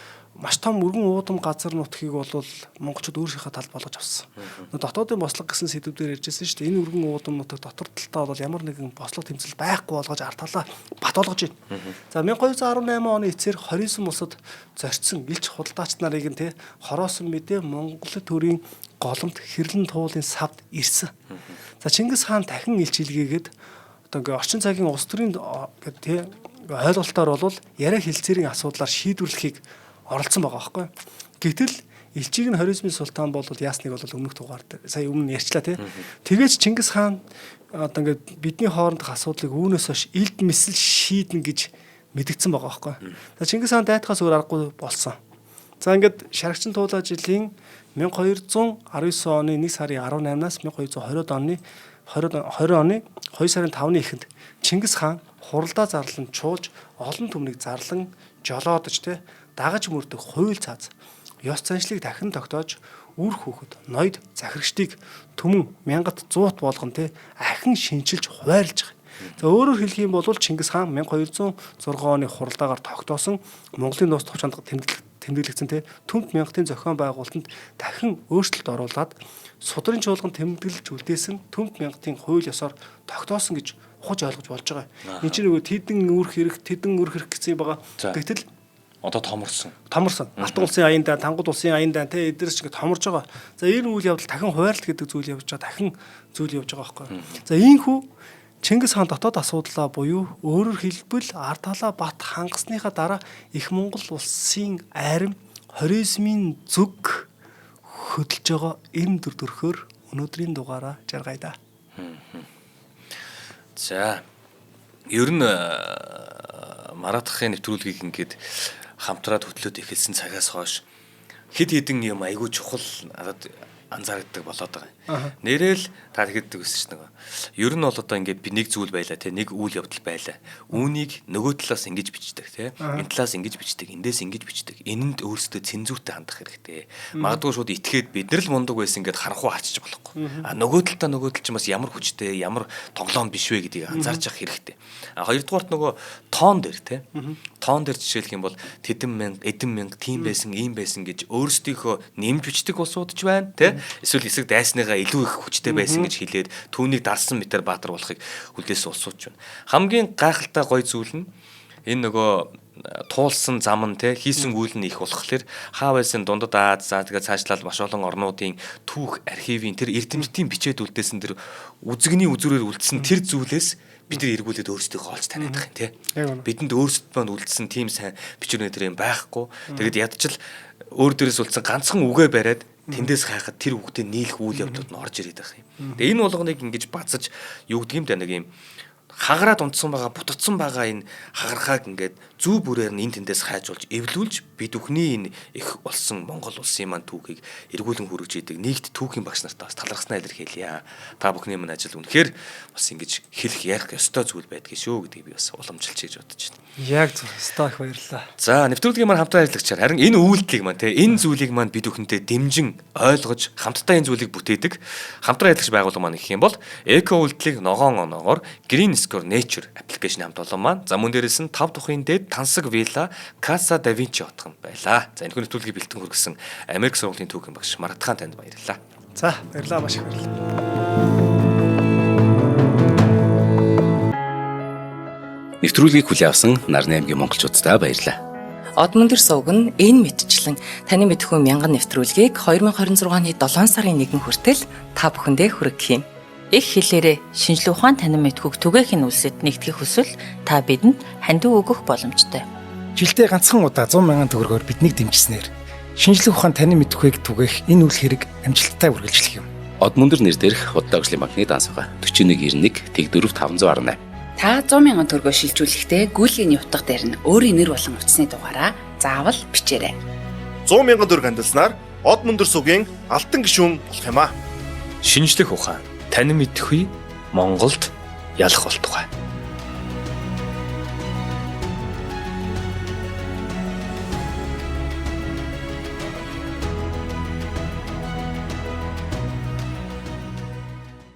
маш том өргөн уудам газар нутгийг бол монголчууд өөрсдийнхөө талд болгож авсан. Дотоодын бослого гэсэн сэдвээр ярьжсэн шүү дээ. Энэ өргөн уудам нутаг дотор талтаа бол ямар нэгэн бослого тэмцэл байхгүй болгож ард талаа бат болгож байна. За 1218 оны эцээр хоризм улсад зорьцсон илч худалдаач нарыг нь те хороосон мэдээ Монгол төрийн голомт хэрлэн туулын савд ирсэн. За Чингис хаан дахин илч илгээгээд одоо ингээ орчин цагийн улс төрийн гэдэг те ойлголтоор бол яриа хэлцээрийн асуудлаар шийдвэрлэхийг оролцсон байгаа байхгүй. Гэтэл элчийг нь хоризмын султан бол яасныг бол өмнөх дугаар дээр сая өмнө ярьчлаа тий. Тэгээж Чингис хаан одоо ингээд бидний хоорондох асуудлыг үүнээс хойш илд мисэл шийднэ гэж мэдгдсэн байгаа байхгүй. За Чингис хаан дайтахаас өөр аргагүй болсон. За ингээд шарагчин туулаа жилийн 1219 оны 1 сарын 18-наас 1220 оны 2 сарын 5-ны эхэнд Чингис хаан хуралдаа зарлан чуулж олон түмнийг зарлан жолоодож тий дагаж мөрдөх хууль цааз ёс заншлыг дахин тогтоож үр хүүхэд ноёд захирагчдыг түмэн 1100 болгон те ахин шинчилж хуваарлж байгаа. За өөрөөр хэлэх юм бол Чингис хаан 1206 оны хуралдаагаар тогтоосон Монголын нууц товчонд тэмдэглэгдсэн те төмд мянгатын зохион байгуулалтанд дахин өөрчлөлт оруулад судрын чуулган тэмдэглэж үлдээсэн төмд мянгатын хууль ёсоор тогтоосон гэж ухаж ойлгож болж байгаа. Энэ чинь нөгөө тэдэн үүрх хэрэг гэсэн юм байгаа. Гэтэл одоо томорсон. Алтан улсын аян дан, Тангууд улсын аян дан те эдгээрс чинь томорж байгаа. За энэ үйл явдал дахин хуваарлт гэдэг зүйл явж байгаа. Дахин зүйл явж байгаа байхгүй. За ийхүү Чингис хаан дотоод асуудлаа буюу өөрөөр хэлбэл ард талаа бат хангасныхаа дараа их Монгол улсын арим хоризмын зүг хөдөлж байгаа эм дүрхөөр өнөөдрийн дугаараа жаргая да. За ер нь Маратхын нэвтрүүлгийг ингээд хамтраад хөтлөөд эхэлсэн цагаас хойш хэд хэдэн юм айгүй чухал надад анзаардаг болоод байгаа. Нэрэл та тэгэдэг гэсэн чинь нөгөө. Ер нь бол одоо ингээд би нэг зүйл байла те нэг үйл явдал байла. Үүнийг нөгөө талаас ингэж бичдэг те. Энэ талаас ингэж бичдэг, эндээс ингэж бичдэг. Энэнд өөрсдөө цензуртай хандах хэрэгтэй. Магадгүй шууд итгээд бид нар л мундаг байсан ингээд харанхуй харчих болохгүй. Нөгөө тал чинь бас ямар хүчтэй, ямар тоглоом биш вэ гэдгийг анзаарч явах хэрэгтэй. Хоёрдугаарт нөгөө тоон дээр те. Тоон дээр жишээлх юм бол тэдэн мянга, эдэн мянга тийм байсан, ийм байсан гэж өөрсдийнхөө нэмж бичдэг улсууд ч байна те. Эсвэл хэсэг дайсныгаа илүү их хүчтэй байсан гэж хэлээд түүнийг дарсан мэтэр баатар болохыг хүлээсэн улсууд ч байна. Хамгийн гайхалтай гоё зүйл нь энэ нөгөө туулсан зам нь те хийсэн үйл нь их болохоор хаа байсан дундад Аз за тэгээ цаашлаад маш олон орнуудын түүх архивын тэр эрдэмтдийн бичээд үлдээсэн тэр үзэгний үзүүрээр үлдсэн тэр зүйлээс бид нар эргүүлээд өөрсдөө олж таниад байх юм те. Бидэнд өөрсдөд манд үлдсэн тийм сайн бичвэрнээ тэр юм байхгүй. Тэгээд ядчил өөр дээрээс үлдсэн ганцхан үгээ бариад тэндээс хайхад тэр үгтэй нийлэх үйл явдлууд нь орж ирээд байх юм. Тэгээ энэ болгоныг ингэж бацаж юу гэдэг юм да нэг юм хагараад унтсан байгаа, бутацсан байгаа энэ хагархааг ингээд зүү бүрээр нь энэ тэндээс хайжуулж эвлүүлж бид бүхний энэ их болсон Монгол улсын маань түүхийг эргүүлэн хүргэж идэг нэгд түүхийн багш нартаа бас талархснаа илэрхийлье. Та бүхний маань ажил үнэхээр бас ингэж хэлэх ярих ёстой зүйл байдгийг шүү гэдгийг би бас уламжилж хийж бодож байна. Яг зөв. Стах баярлаа. За нэвтрүүлгийн маань хамтдаа ажиллагчаар харин энэ үйлдэлийг маань энэ зүйлийг маань бид бүхэнтэй дэмжин ойлгож хамтдаа энэ зүйлийг бүтээдэг хамтран ажиллагч байгууллага маань гэх юм бол эко үйлдэлийг ногоон оноогоор Green Score Nature аппликейшн хамт олон маань за мөн дээрээс нь 5 тухын дээд тансаг вилла Casa Da Vinci хотхон байлаа. За энэ хүн нэвтрүүлгийг бэлтгэн хүргэсэн Америк сургуулийн түүхийн багш Маратхан танд баярлалаа. За баярлалаа, маш их баярлалаа. Нэвтрүүлгийг хүлээн авсан Нарны аймгийн монголчуудаа баярлалаа. Одмондөр сувг нь энэ мэдчлэн таны мэдхүйн мянган нэвтрүүлгийг 2026 оны 7 сарын 1 хүртэл та бүхэндээ хүргэх юм. Их хэлээрээ шинжлэх ухаан танин мэдхүйг түгээхийн үлсэд нэгтгэх хүсвэл та бидэнд хандив өгөх боломжтой. Жилдээ ганцхан удаа 100,000 төгрөгөөр биднийг дэмжснээр шинжлэх ухаан танин мэдхүйг түгээх энэ үйл хэрэг амжилттай үргэлжлэх юм. Одмондөр нэр дээрх Худал агшлын банкны дансгаа 4191 тэгдүрв 518. Та 100,000 төгрөгөөр шилжүүлэхдээ гүйлгээний утга дээр нь өөрийн нэр болон утасны дугаараа заавал бичээрэй. 100,000 төгрөг хандалснаар Одмондөр сувгийн алтан гишүүн болох юм а. Шинжлэх ухаан танин мэдхгүй Монголд ялах болтугай.